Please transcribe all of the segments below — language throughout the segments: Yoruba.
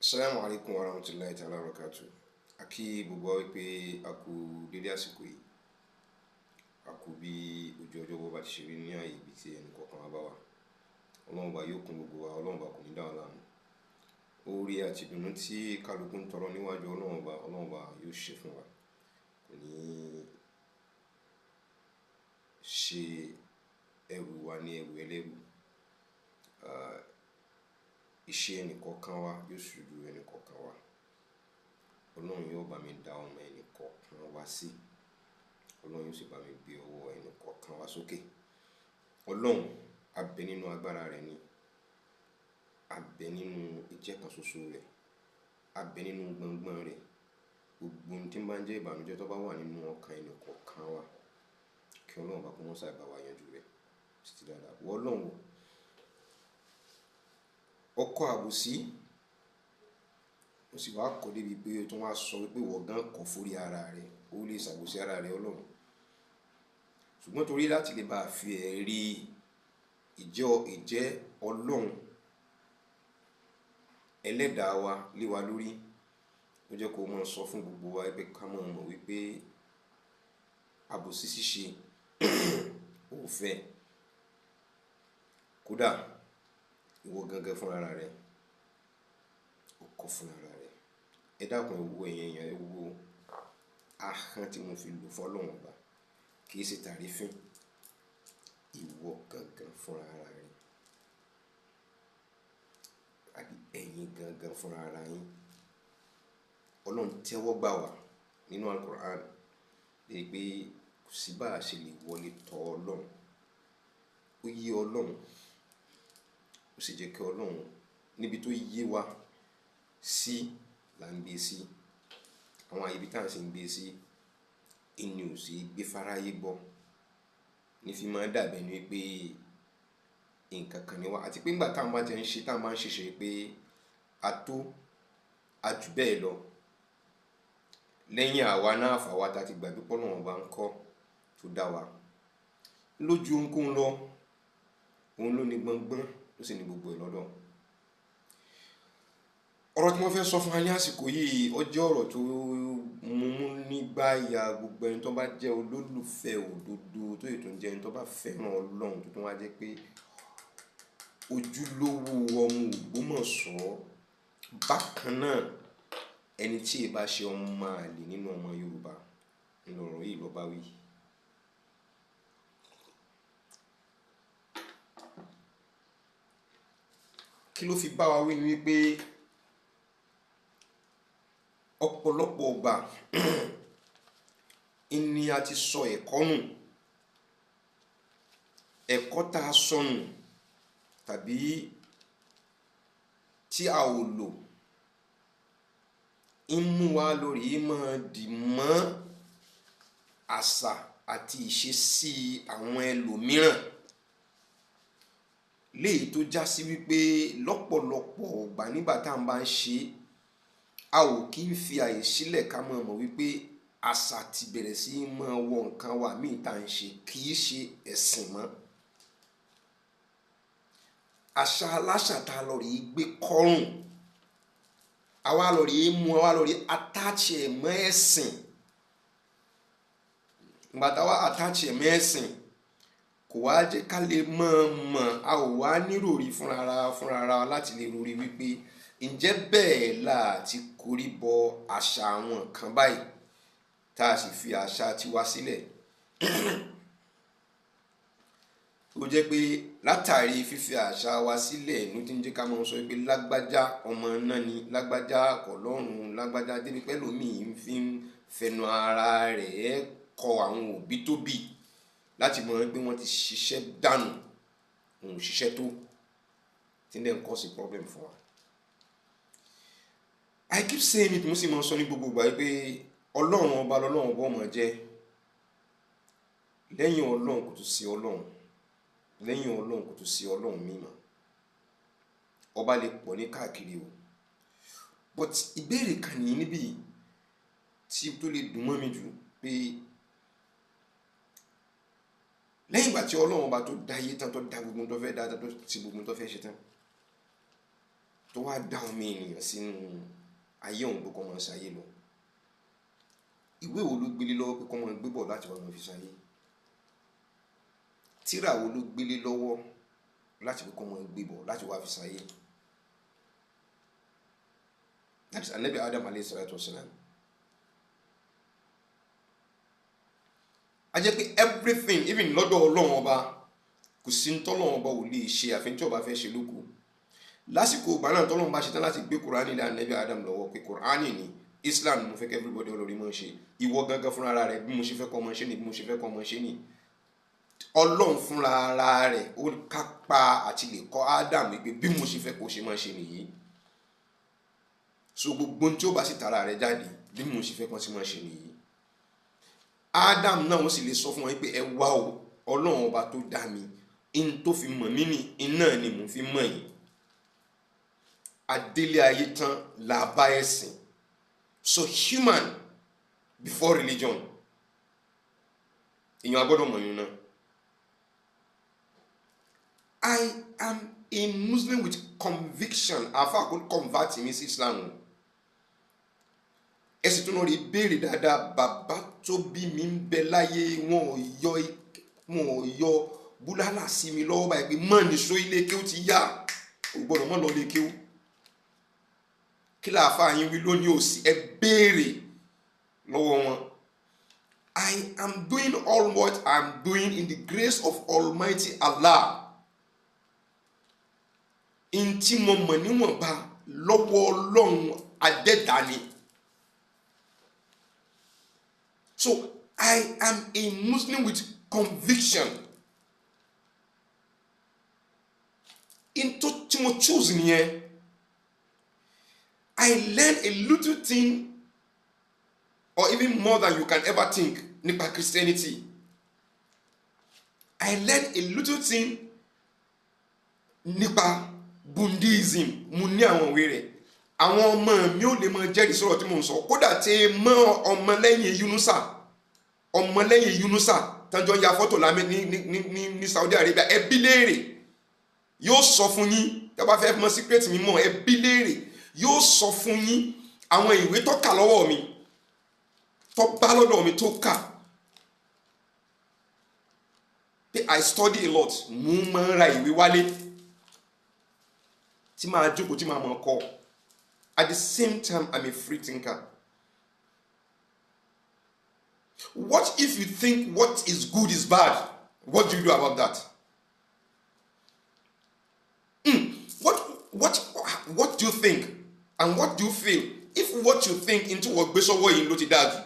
Assalamu alaikum warahmatullahi ta'ala wabarakatuh. Akí gbogbo wa wípé a kú dédé àsìkò yìí. A kú bí ojú ọjọ́ bó bá ti ṣe rí ní ààyè ibi tí ẹnì kọ̀ọ̀kan wa bá wà. Ọlọ́run bá yóò kún gbogbo wa, Ọlọ́run bá kò ní dá wa láàmú. Oore àti ìdùnnú tí kálukú ń tọrọ níwájú Ọlọ́run bá yóò ṣe fún wa. Kò ní ṣe ẹrù wa ní ẹrù ẹlẹ́rù. Iṣẹ́ ẹnì kọ̀ọ̀kan wa yóò ṣojú ẹnì kọ̀ọ̀kan wa. Ọlọ́run yóò bá mi dá ọmọ ẹnì kọ̀ọ̀kan wa sí. Ọlọ́run yóò sì bá mi gbé ọwọ́ ẹnì kọ̀ọ̀kan wa sókè. Ọlọ́run a bẹ nínú agbára rẹ̀ ni. A bẹ nínú ìjẹ́ kan ṣoṣo rẹ̀. A bẹ nínú gbọ̀ngbọ̀n rẹ̀. Gbogbo ohun tí ń bá ń jẹ́ ìbànújẹ́ tó bá wà nínú ọkàn ẹnì kọ̀ọ̀kan wa, kí Ọlọ́run bá kó wọn ṣàì bá wa yanjú rẹ̀. Títí dáadáa. Wọ Ọlọ́run wò. Ọkọ̀ àbòsí, ó sì wá kọ́ débi pé ó tún wá sọ wípé ìwọ gan kọ̀ fórí ara rẹ̀, ó lè ṣàbòsí ara rẹ̀ Ọlọ́run. Ṣùgbọ́n torí láti lè bá fi ẹ̀rí ìjẹ́ Ọlọ́run ẹlẹ́dàá wa lé wa lórí, ó jẹ́ kó máa sọ fún gbogbo wa pé ká máa mọ̀ wípé àbòsí ṣíṣe ò fẹ́. Kódà ìwọ gangan fún ara rẹ̀, ó kọ̀ fún ara rẹ̀. Ẹ dákun ẹ wo ẹ̀yin èèyàn, ẹ wo ahọ́n tí mo fi lò fún Ọlọ́run Ọba, kì í ṣe tàrífín. Ìwọ gangan fún ara rẹ̀, àbí ẹ̀yin gangan fún ara yín. Ọlọ́run tẹ́wọ́ gbà wá nínú Al-Qur'an pé kò sí bá a ṣe lè wọlé tọ̀ Ọlọ́run. Ó yé Ọlọ́run, ó sì jẹ́ kí Ọlọ́run níbi tó yé wa sí là ń gbé sí. Àwọn àyè ibi tá à ń sì ń gbé sí, ẹni ò sì gbé fáráyé gbọ́. Ní fi máa dàbí ẹni pé nǹkan kan ni wá. Àti pé nígbà táwọn bá ti ń ṣe, táwọn bá ń ṣèṣe pé a tó, a jù bẹ́ẹ̀ lọ. Lẹ́yìn àwa náà fàwa tá ti gbàgbé pé Ọlọ́run Ọba ń kọ́ tó dá wa. Lójú ohunkóhun lọ, òun ló ní gbọ́ngbọ́n, ó sì ní gbogbo ẹ̀ lọ́dọ̀. Ọ̀rọ̀ tí mo fẹ́ sọ fún wa ní àsìkò yìí, ó jẹ́ ọ̀rọ̀ tó mú nígbà ya gbogbo ẹni tó bá jẹ́ olólùfẹ́ òdodo, tó yẹ tó ń jẹ́ ẹni tó bá fẹ́ràn Ọlọ́run, tó tún wá jẹ́ pé ojúlówó ọmọ Ògbómọ̀ṣọ́. Bákan náà, ẹni tí ì bá ṣe ọmọ àlè nínú ọmọ Yorùbá, nínú ọ̀rọ̀ yìí ló bá wí. Kí ló fi bá wa wí ni wípé ọ̀pọ̀lọpọ̀ ọgbà ni a ti sọ ẹ̀kọ́ nù. Ẹ̀kọ́ tá a sọnù tàbí tí a ò lò ń mú wa lórí máa dì mọ́ àṣà àti ìṣesí àwọn ẹlòmíràn. Léyìí tó já sí wípé lọ́pọ̀lọpọ̀ ọgbà nígbà tá à ń bá ń ṣe, a ò kí ń fi àyè sílẹ̀ ká mọ̀ wípé àṣà ti bẹ̀rẹ̀ sí máa wọ nǹkan wa míì tá à ń ṣe, kì í ṣe ẹ̀sìn mọ́. Àṣà aláṣà tá a lọ rí gbé kọ́rùn, àwa lọ rí mú, àwa lọ rí attach ẹ̀ mọ́ ẹ̀sìn. Ìgbà táwa attach ẹ̀ mọ́ ẹ̀sìn, kò wá jẹ́ ká lè mọ̀, a ò wá níròrí fúnra láti lè ròrí wípé ǹjẹ́ bẹ́ẹ̀ là ti korí bọ àṣà àwọn kan báyìí tá a sì fi àṣà tiwa sílẹ̀. Ó jẹ́ pé látàrí fífi àṣà wa sílẹ̀ ló ti ń jẹ́ ká máa sọ wípé lágbájá ọmọ náà ni, lágbájá kọ̀ lọ́rùn, lágbájá débi pé ẹlòmíì ń fi fẹnu ara rẹ̀ kọ àwọn òbí tó bí láti mọ̀ pé wọ́n ti ṣiṣẹ́ dànù, òun ò ṣiṣẹ́ tó, tí ń dẹ̀ ń cause problem fún wa. I keep saying it, mo sì máa ń sọ ní gbogbo ìgbà wípé Ọlọ́run ọba lọ́lọ́run ọba ọmọ jẹ́. Lẹ́yìn Ọlọ́run kò tún sí Ọlọ́run. Lẹ́yìn Ọlọ́run kò tún sí Ọlọ́run mímọ́. Ọba lè pọ̀ ní káàkiri o. But ìbéèrè kan ní níbí tí tó lè dùn mọ́ mi jù pé lẹ́yìn ìgbà tí Ọlọ́run ọba tó dá ayé tán, tó dá gbogbo tó fẹ́ dá tán, tó ti gbogbo tó fẹ́ ṣe tán, tó wá dá ọmọ ènìyàn sínú ayé òun pé kó máa ṣayé lọ, ìwé wo ló gbélé lọ́wọ́ pé kó máa gbé bọ̀ láti wá máa fi ṣayé? tírà wo ló gbélé lọ́wọ́ láti pé kó máa gbé bọ̀ láti wá fi ṣayé? That is Ànábì Adam alayhi salatu wasalam. A jẹ́ pé everything, even lọ́dọ̀ Ọlọ́run ọba, kò sí ní tọ́lọ́run ọba ò lè ṣe àfi tí ọba fẹ́ ṣe lóko. Lásìkò ìgbà náà tọ́lọ́run bá ṣe tán láti gbé Kùránì lé Ànábì Adam lọ́wọ́ pé Kùránì ni Islam ni mo fẹ́ kí everybody olórí mọ́ ṣe, ìwọ gangan fúnra ara rẹ̀ bí mo ṣe fẹ́ kọ́ ọmọ ṣe ni bí mo ṣe fẹ́ kọ́ ọmọ ṣe ni. Ọlọ́run fúnra ara rẹ̀ ó kápá àti lè kọ́ Adam wípé bí mo ṣe fẹ́ kó ṣe máa ṣe nìyí. So gbogbo tí ó bá sì tara rẹ̀ jáde bí mo ṣe fẹ́ kọ́ sí máa ṣe nìyí. Adam náà ó sì lè sọ fún wọn pé ẹ wá o, Ọlọ́run ọba tó dá mi, in tó fi mọ̀ mí ni iná ni mo fi mọ̀ yín. Adélé ayé tán la bá ẹ̀sìn. So human before religion. Èèyàn agbọ́dọ̀ mọ̀ yín náà. I am a Muslim with conviction. Àfáà kò convert mi sí Islam. Ẹ̀sìn tó náà rí béèrè dáadáa, bàbá tó bí mi ń bẹ láyé, wọn ò yọ búlálà sí mi lọ́wọ́ báyìí pé mọ́ ní so ilé kéwú ti yá, ò gbọ́dọ̀ mọ́ lọ lé kéwú. Kí láàfáà yín wí lónìí òsì, ẹ béèrè lọ́wọ́ wọn. I am doing all what I am doing in the grace of Almighty Allah. In tí mo mọ̀ níwọ̀nba lọ́wọ́ Ọlọ́run adẹ́dàá ni. So I am a Muslim with conviction. In tó tí mo choose nìyẹn. I learned a little thing, or even more than you can ever think, nípa Christianity. I learned a little thing nípa Buddhism. Mo ní àwọn ìwé rẹ̀. Àwọn ọmọ mi ò lè máa jẹ́rìí sọ̀rọ̀ tí mo ń sọ. Kódà tí mọ́ ọmọlẹ́yìn Yunusa tánjọ́ ya fọ́tò lámì ní Saudi Arabia, ẹ bi léèrè. Yóò sọ fún yín, tẹ́ bá fẹ́ mọ̀ secret mi mọ̀, ẹ bi léèrè. Yóò sọ fún yín àwọn ìwé tó kà lọ́wọ́ mi, tó bá lọ́dọ̀ mi tó kà. I study a lot. Mo máa ń ra ìwé wálé tí máa jókòó tí máa mọ̀ kọ́. At the same time, I'm a free thinker. What if you think what is good is bad? What do you do about that? What do you think? And what do you feel? If what you think into what gbésọ́wọ́ yìí ló ti dáa jù,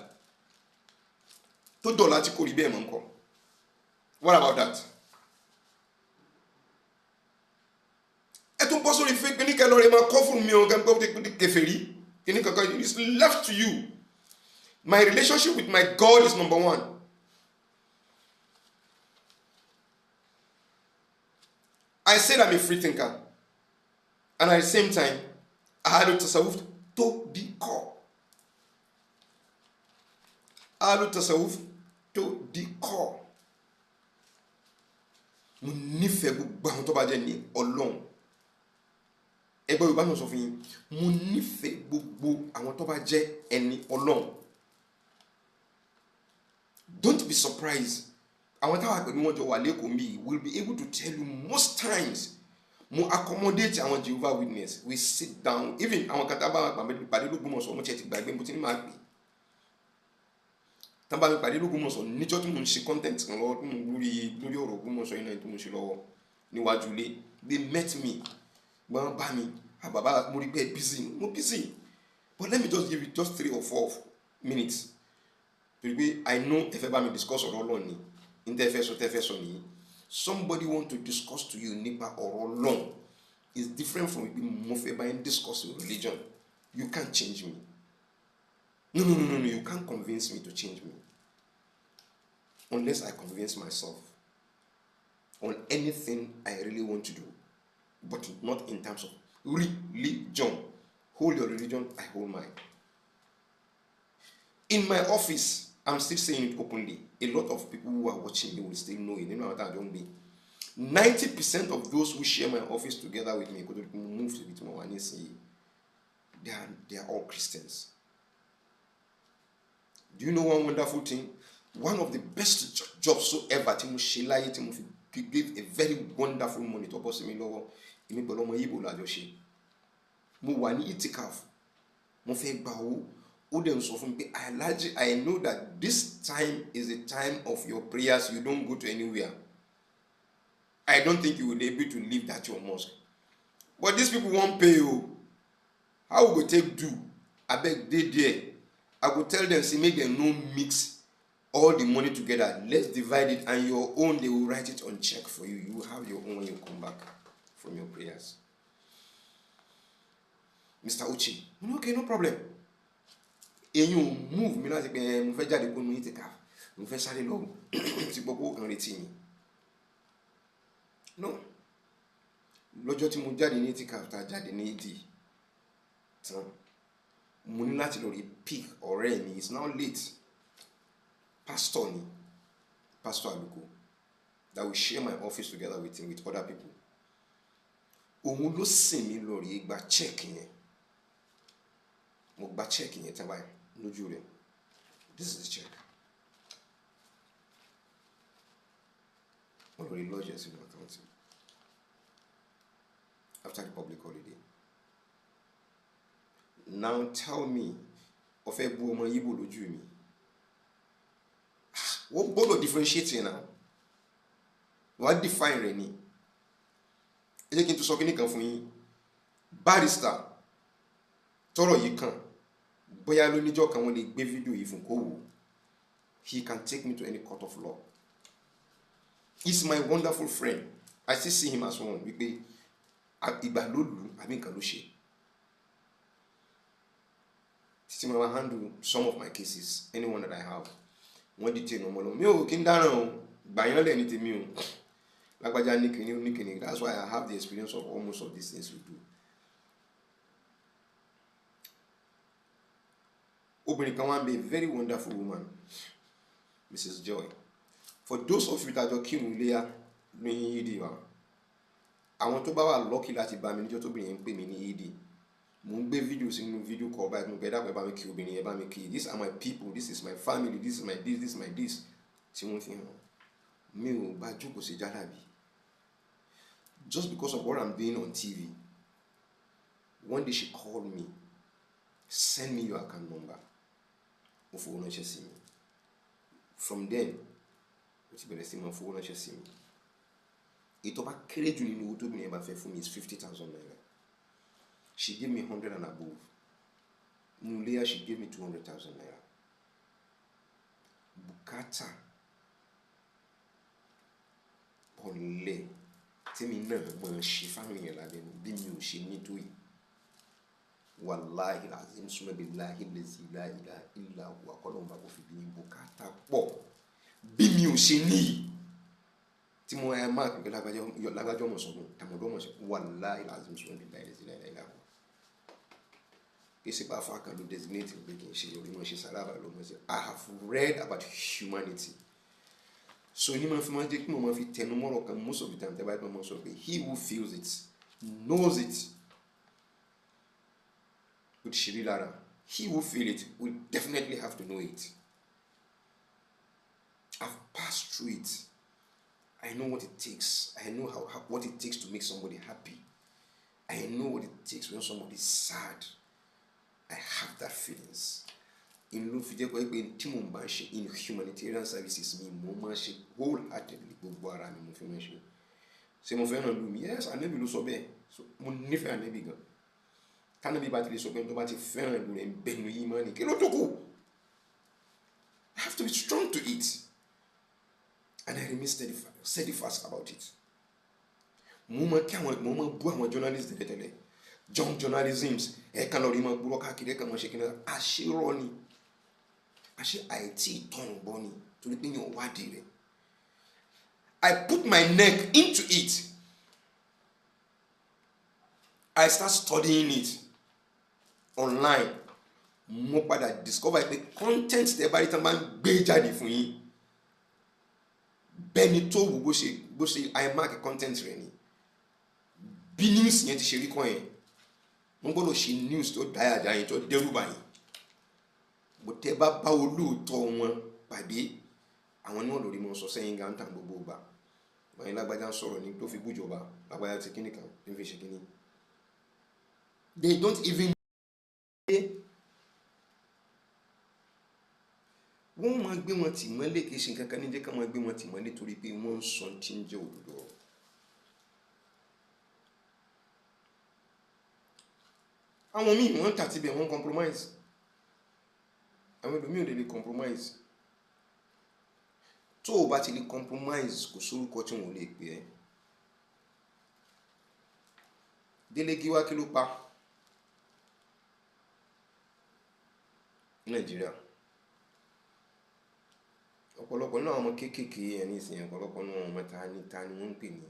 tó dọ̀la tí kò rí bẹ́ẹ̀ mọ́ nǹkan. What about that? Ẹ tún bọ́ sórí fake ní kẹlọ́ rẹ̀ máa kọ́ fún mi ọ̀gá gbọ́ kèfèrí. Kìíní kankan, it's left to you. My relationship with my God is number one. I said I'm a free thinker. And at the same time, I had tasawuf to the core. I had tasawuf to the core. Mo nífẹ̀ẹ́ gbogbo àwọn tó bá jẹ́ ní Ọlọ́run. Ẹgbẹ́ Yorùbá náà sọ fún yín, mo nífẹ̀ẹ́ gbogbo àwọn tó bá jẹ́ ẹni Ọlọ́run. Don't be surprised. Àwọn táwa pẹ̀lú wọn jọ wà lẹ́kọ̀ọ́ mi will be able to tell you most times. Mo accommodate àwọn Jehovah Witness. We sit down. Even àwọn kan tá bá wà pàdé l'Ógbómọ̀ṣọ́, mo tiẹ̀ ti gbàgbé mo ti ní máa pè. Tá bá mi pàdé l'Ógbómọ̀ṣọ́ níjọ́ tí mo ń ṣe content kan lọ́wọ́ lórí ọ̀rọ̀ Ògbómọ̀ṣọ́ iná tí mo ṣe lọ́wọ́ níwájú ilé. They met me. Wọ́n bá mi. Bàbá mo rí pé busy. Mo busy. But let me just give you just 3 or 4 minutes. Torí I know ẹ fẹ́ bá mi discuss ọ̀rọ̀ Ọlọ́run ni. Tẹ́fẹ́ sọ nìyí. Somebody want to discuss to you nípa ọ̀rọ̀ Ọlọ́run is different from mo fẹ́ bá yín discuss religion. You can't change me. No. You can't convince me to change me. Unless I convince myself on anything I really want to do. But not in terms of religion. Hold your religion, I hold mine. In my office, I'm still saying it openly. A lot of people who are watching me will still know it. You know what I don't mean. 90% of those who share my office together with me, move to Bitmawanisi, they are all Christians. Do you know one wonderful thing? One of the best jobs so ever, Timu give a very wonderful money to boss me lower. Imi bolomo yibo la joshi. Mo wani itikaf. Mo fe gbawo. O dem sọ fún mi, I know that this time is the time of your prayers. You don't go to anywhere. I don't think you will be able to leave that your mosque. But these people won't pay you. How we go take do? I beg they there. I go tell them, say make them no mix all the money together. Let's divide it, and your own they will write it on check for you. You will have your own when you come back from your prayers. Mr. Uchi, okay, no problem. And you move, me like mo fẹ́ jáde kó nu itikaf. Mo fẹ́ sáré lọ. Ti gbogbo kan retí mi. No. Lọ́jọ́ tí mo jáde ní itikaf tá jáde ní ìdí. Tán. Mo ní láti lọ rí pick ọ̀rẹ́ mi. It's now late. Pastor ni. Pastor Aluko. That will share my office together with him, with other people. Òun ló sìn mí lọ rí gba check yẹn. Mo gba check yẹn tán báyìí lójú rẹ̀. This is the check. Mo lọ rí lodge sínú account. After the public holiday. Now tell me, ó fẹ́ bú ọmọ Yíbò lójú mi. What gbọ́dọ̀ differentiate here now? What define rẹ̀ ni? Ẹ jẹ́ kí n tún sọ kíní kan fún yín. Barrister tọ́rọ̀ yìí kàn bóyá lóníjọ́ kan wọ́n lè gbé fídíò yìí fún kó wò. He can take me to any court of law. He's my wonderful friend. I still see him as one. Wípé ìgbà ló lù àbí nǹkan ló ṣe. Títí mo máa handle some of my cases, anyone that I have. Wọ́n detain ọmọ lọ. Mi ò kí n dáràn o, gbàyàn lẹ̀ ní tèmi o. Lágbájá ní kíní. That's why I have the experience of almost of these things we do. Obìnrin kan wá ń be a very wonderful woman, Mrs. Joy. For those of you that jọ kírun léyà ní yídì wa, àwọn tó bá wà lucky láti bá mi níjọ́ tóbìnrin ń pè mí ní yídì, mo ń gbé fídíò sínú fídíò call báyìí, mo gbé dàpọ̀ bá mi kí obìnrin yẹn bá mi kí. These are my people, this is my family, this is my this, this is my this. Tí wọ́n fi hàn. Mi ò bá jókòó sí jálàbí. Just because of what I'm doing on TV. One day she called me, send me your account number. Mo fowó ránṣẹ́ sí mi. From then, mo ti bẹ̀rẹ̀ sí máa fowó ránṣẹ́ sí mi. Ètò bá kéré jù nínú owó tóbìnrin yẹn bá fẹ́ fún mi is 50,000 naira. She gave me 100 and above. Later she gave me 200,000 naira. Bùkátà ọ̀lẹ tèmi náà máa ṣe fáwọn èèyàn lábẹ́nu bí mi ò ṣe ní tó yìí. Wallahi lazim suma billahi lazi la ilaha illa huwa kolomba ko fi bi bùkátà pọ̀ bí mi ò ṣe ní tí mo ẹ mark ke lágbájá mo sọ tamodo mo ṣe wallahi lazim suma billahi lazi la ilaha illa huwa kesi pa fa kan lo designate be kin ṣe yo mo ṣe salaba lo mo ṣe. I have read about humanity. So ni ma fi ma jẹ́ kí mo ma fi tẹnu mọ́rọ̀ kan most of the time the Bible mo sọ pé he who feels it knows it. With Shirilara, he who feel it will definitely have to know it. I've passed through it. I know what it takes. I know what it takes to make somebody happy. I know what it takes when somebody is sad. I have that feelings. In in humanitarian services, me mo she wholeheartedly gbogbo ara mi mo fi mo ṣe. Ṣé mo fẹ́ ràn lu mi? Yes, Ànábì ló sọ bẹ́ẹ̀. So mo nífẹ̀ẹ́ Ànábì gan. Ànábì bá ti lè sọ pé tó bá ti fẹ́ràn lu rẹ̀ bẹnu yìí mọ́ ni kí ló tó kù? I have to be strong to it. And I remain steadfast about it. Mo mọ bú àwọn journalists tẹ́lẹ̀. Junk journalisms kan lọ rí mọ́ gbúrọ́ káàkiri kan mọ́ ṣe kí náà àṣírọ́ ni. Àṣé àìtí ìtọ́nù bọ́ ni torí pé yàn wádìí rẹ̀. I put my neck into it. I start studying it online. Mo padà discover pé content tẹ́ bá rí tán máa ń gbé jáde fún yín. Bẹ́ẹ̀ni tó wù bó ṣe iMac content rẹ̀ ni bí news yẹn ti ṣe rí kọ́ yẹn wọ́n gbọ́dọ̀ ṣe news tó dáyàjá yẹn tó dẹ́rù bá yẹn bó tẹ́ bá bá olóòótọ́ wọn pàdé àwọn ní wọn lórí mọ́ sọ sẹ́yìn gáńtà gbogbo ọba báyìí lágbájá ń sọ̀rọ̀ ní tó fi bújọba lágbájá ti kíní kan tó fi ṣe kíní. They don't even wọ́n máa gbé wọn tì mọ́lé kì í ṣe nǹkan kan ní jẹ́ ká máa gbé wọn tì mọ́lé torí pé wọ́n ń sọ tí ń jẹ́ òdodo ọ̀rọ̀. àwọn míì wọ́n tàti bẹ̀ wọ́n compromise àwọn ẹlòmíì ò lè compromise tó o bá ti lè compromise kò sórúkọ tí wọ́n lè pè ẹ́. Délé Gíwá kí ló pa ní Nàìjíríà ọ̀pọ̀lọpọ̀ náà ọmọ kéékèèké ẹni ìsìn ọ̀pọ̀lọpọ̀ náà ọmọ ta ni wọ́n ń pè ní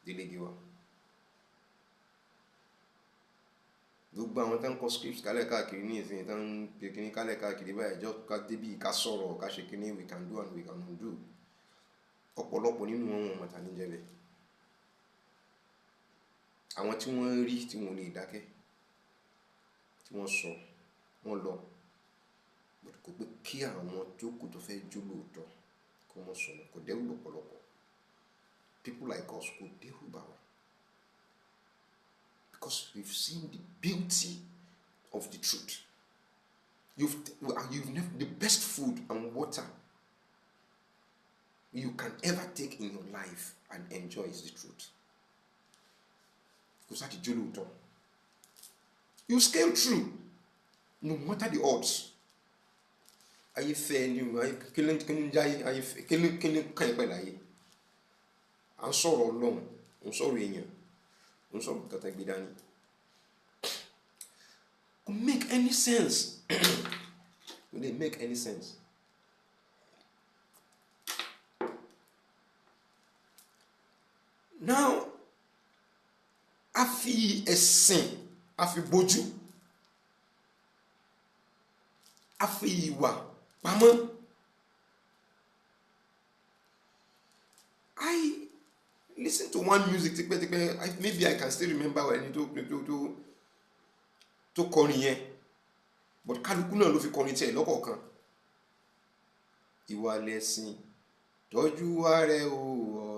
Délé Gíwá. Gbogbo àwọn tó ń kọ script kálẹ̀ káàkiri ní ìsìn tó ń pe kíní kálẹ̀ káàkiri báyìí jọ ká débí ká sọ̀rọ̀ ká ṣe kíní we can do and we cannot do ọ̀pọ̀lọpọ̀ nínú wọn ọmọ ta ní jẹ́ bẹ́ẹ̀. àwọn tí wọ́n rí tí wọ́n lè dákẹ́ tí wọ́n sọ wọ́n lọ kò pé kí àwọn jókòó tó fẹ́ jó lóòótọ́ kó wọ́n sọ̀rọ̀ kò dẹ́rù lọ́pọ̀lọpọ̀ people like us kò dẹ́rù bá wa because we've seen the beauty of the truth. You've never the best food and water you can ever take in your life and enjoy is the truth. Because at the you scale through no matter the odds. Are you fair? You killing jai? Are you killing kind of like? I'm sorry alone. I'm sorry I'm sorry that I be done. Could make any sense? Would it make any sense? Now, a fi ẹ̀sìn, a fi bójú, a fi ìwà pamọ́. I listen to one music maybe I can still remember when you to kọrin yẹn but kálukú náà ló fi kọrin tiẹ̀ lọ́kọ̀ọ̀kan. Ìwà lẹ̀sìn tọ́jú wa rẹ o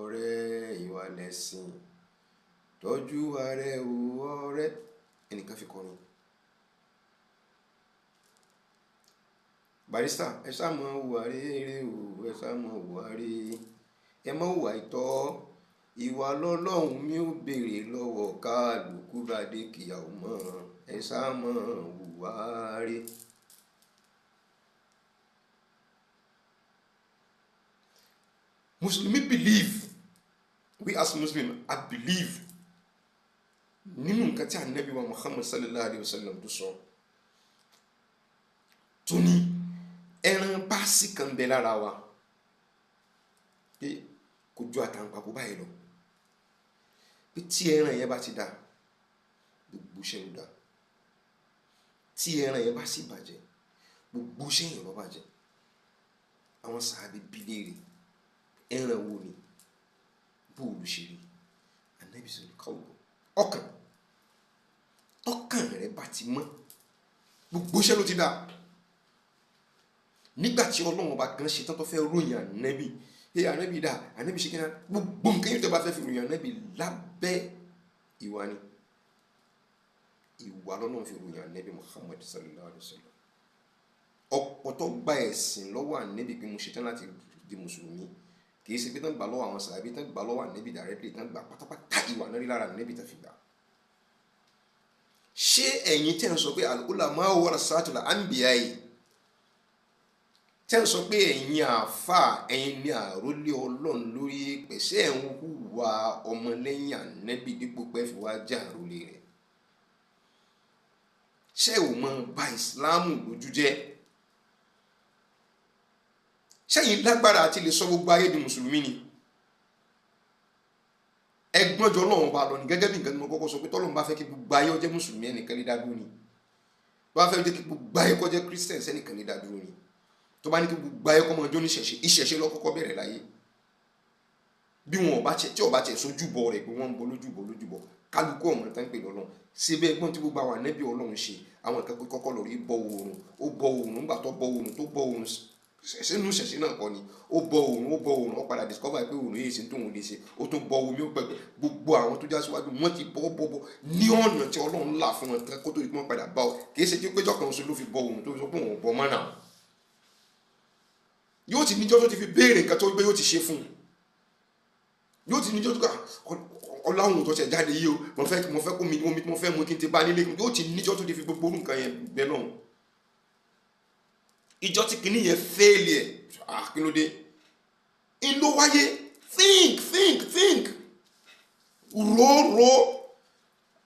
ọ̀rẹ́ ìwà lẹ̀sìn tọ́jú wa rẹ o ọ̀rẹ́ ẹnìkan fi kọrin. Barrister ẹ ṣá mọ hùwà rere o ẹ ṣá mọ hùwà rere ẹ mọ hùwà ìtọ́ ìwà lọ́lọ́hun mi ò béèrè lọ́wọ́ kálukú bá dé kíyàwó mọ́ ẹ ṣá mọ hùwà rere. Muslims believe, we as Muslims, I believe nínú nǹkan tí Ànábì wa Muhammad sallallahu alayhi wa sallam tó sọ tó ní ẹran báàsì kan bẹ lára wa pé kò ju àtàǹpàkò báyìí lọ pé tí ẹran yẹn bá ti dá gbogbo iṣẹ́ ló dá tí ẹran yẹn bá sì bàjẹ́ gbogbo iṣẹ́ yẹn ló bàjẹ́. àwọn sàhábé bi léèrè ẹran wo ni bóòlù ṣe rí Ànábì sọ kọ́wọ́ ọkàn rẹ bá ti mọ́ gbogbo iṣẹ́ ló ti dá. nígbà tí Ọlọ́run bá gan ṣe tán tó fẹ́ ròyìn Ànábì Ànábì dá Ànábì ṣe kíná gbogbo nǹkan yìí tó bá fẹ́ fi ròyìn Ànábì lábẹ́ ìwà ni ìwà lọ́nà fi ròyìn Ànábì Muhammad sallallahu alayhi wa sallam. ọ̀pọ̀ tó gba ẹ̀sìn lọ́wọ́ Ànábì pé mo ṣe tán láti di mùsùlùmí kì í ṣe pé tán gbà lọ́wọ́ àwọn sàhábé tán gbà lọ́wọ́ Ànábì directly tán gbà pátápátá ìwà náà rí lára Ànábì tán fi gbà. ṣé ẹ̀yin tẹ́ ń sọ pé al-ulama warasatul anbiya yìí tẹ́ ń sọ pé ẹ̀yin àáfàá ẹ̀yin ní àrólé Ọlọ́run lórí pẹ̀sẹ̀ ẹ̀ ń hùwà ọmọlẹ́yìn Ànábì dípò pé fi wá jẹ́ àrólé rẹ̀? ṣé ò mọ bà ìsìláàmù lójú jẹ́? ṣẹ́yìn lágbára àti lè sọ gbogbo ayé di mùsùlùmí ni? ẹgbọ́njọ Ọlọ́run bá lọ ní gẹ́gẹ́ bí nǹkan tí mo kọ́kọ́ sọ pé tọ́lọ́run bá fẹ́ kí gbogbo ayé ó jẹ́ mùsùlùmí ẹnìkan lè dá dúró ni. tó bá fẹ́ jẹ́ kí gbogbo ayé kó jẹ́ Christian ẹnìkan lè dá dúró ni. tó bá ní kí gbogbo ayé kó máa jó ní ìṣẹ̀ṣe ló kọ́kọ́ bẹ̀rẹ̀ láyé. bí wọn ọba tí ọba tiẹ̀ sójúbọ rẹ̀ pé wọ́n ń bọ lójúbọ kálukú ọmọ tán pè lọ́lọ́run síbẹ̀ ẹgbọ́n tí gbogbo àwọn ànábì Ọlọ́run ṣe àwọn ìkẹ́kọ̀ọ́ kọ́kọ́ lọ rí bọ oòrùn ó bọ oòrùn nígbà tó bọ oòrùn sínú ṣẹ̀ṣẹ̀ náà kọ́ ni ó bọ oòrùn ó padà discover pé oòrùn yìí ṣe tóun lè ṣe ó tún bọ omi ó pẹ̀pẹ̀ gbogbo àwọn tó já síwájú wọn ti bọ́ ní ọ̀nà tí Ọlọ́run là fún wọn kó tó di pé wọ́n padà bá ọ kì í ṣe pé péjọ kan oṣù ló fi bọ oòrùn tó fi sọ pé òun bọ mọ́nà yóò ti níjọ́ tó ti fi béèrè nǹkan tó gbé yóò ti ṣe fún un yóò ti níjọ́ tó ká Ọlọ́run tó ṣe jáde yìí o mo fẹ́ kó mi mo fẹ́ mú kí n ti bá nílé yóò ti níjọ́ tó ti fi gbogbo nǹkan yẹn bẹ́ẹ̀ náà ìjọ tí kìíní yẹn fẹ́ẹ̀lì ẹ̀ kí ló dé in ló wáyé think ro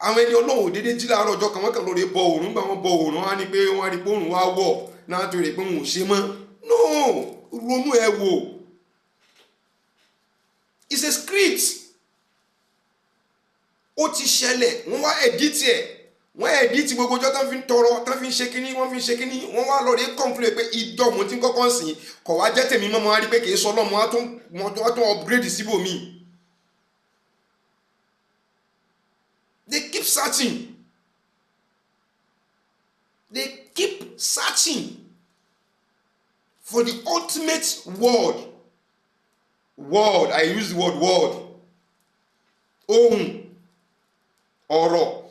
àwọn ẹni Ọlọ́run dédé jí láàárọ̀ ọjọ́ kan wọ́n kàn lórí bọ òòrùn gbà wọ́n bọ òòrùn á ní pé wọ́n á rí pé òòrùn wá wọ̀ náà tó rè pé wọn ò ṣe mọ́ no ronú ẹ wò it's a script ó ti ṣẹlẹ̀ wọ́n wá edit ẹ̀ wọ́n edit gbogbo ọjọ́ tán fi ń tọrọ tán fi ń ṣe kíní wọ́n wá lọ rí complain pé ìdọ̀mù tí ń kọ́kọ́ ń sìn kọ̀ wá jẹ́ tèmi mọ́ wá rí pé kì í sọ lọ́mọ wá tún upgrade síbòmí. They keep searching for the ultimate word. I use the word ohun ọ̀rọ̀.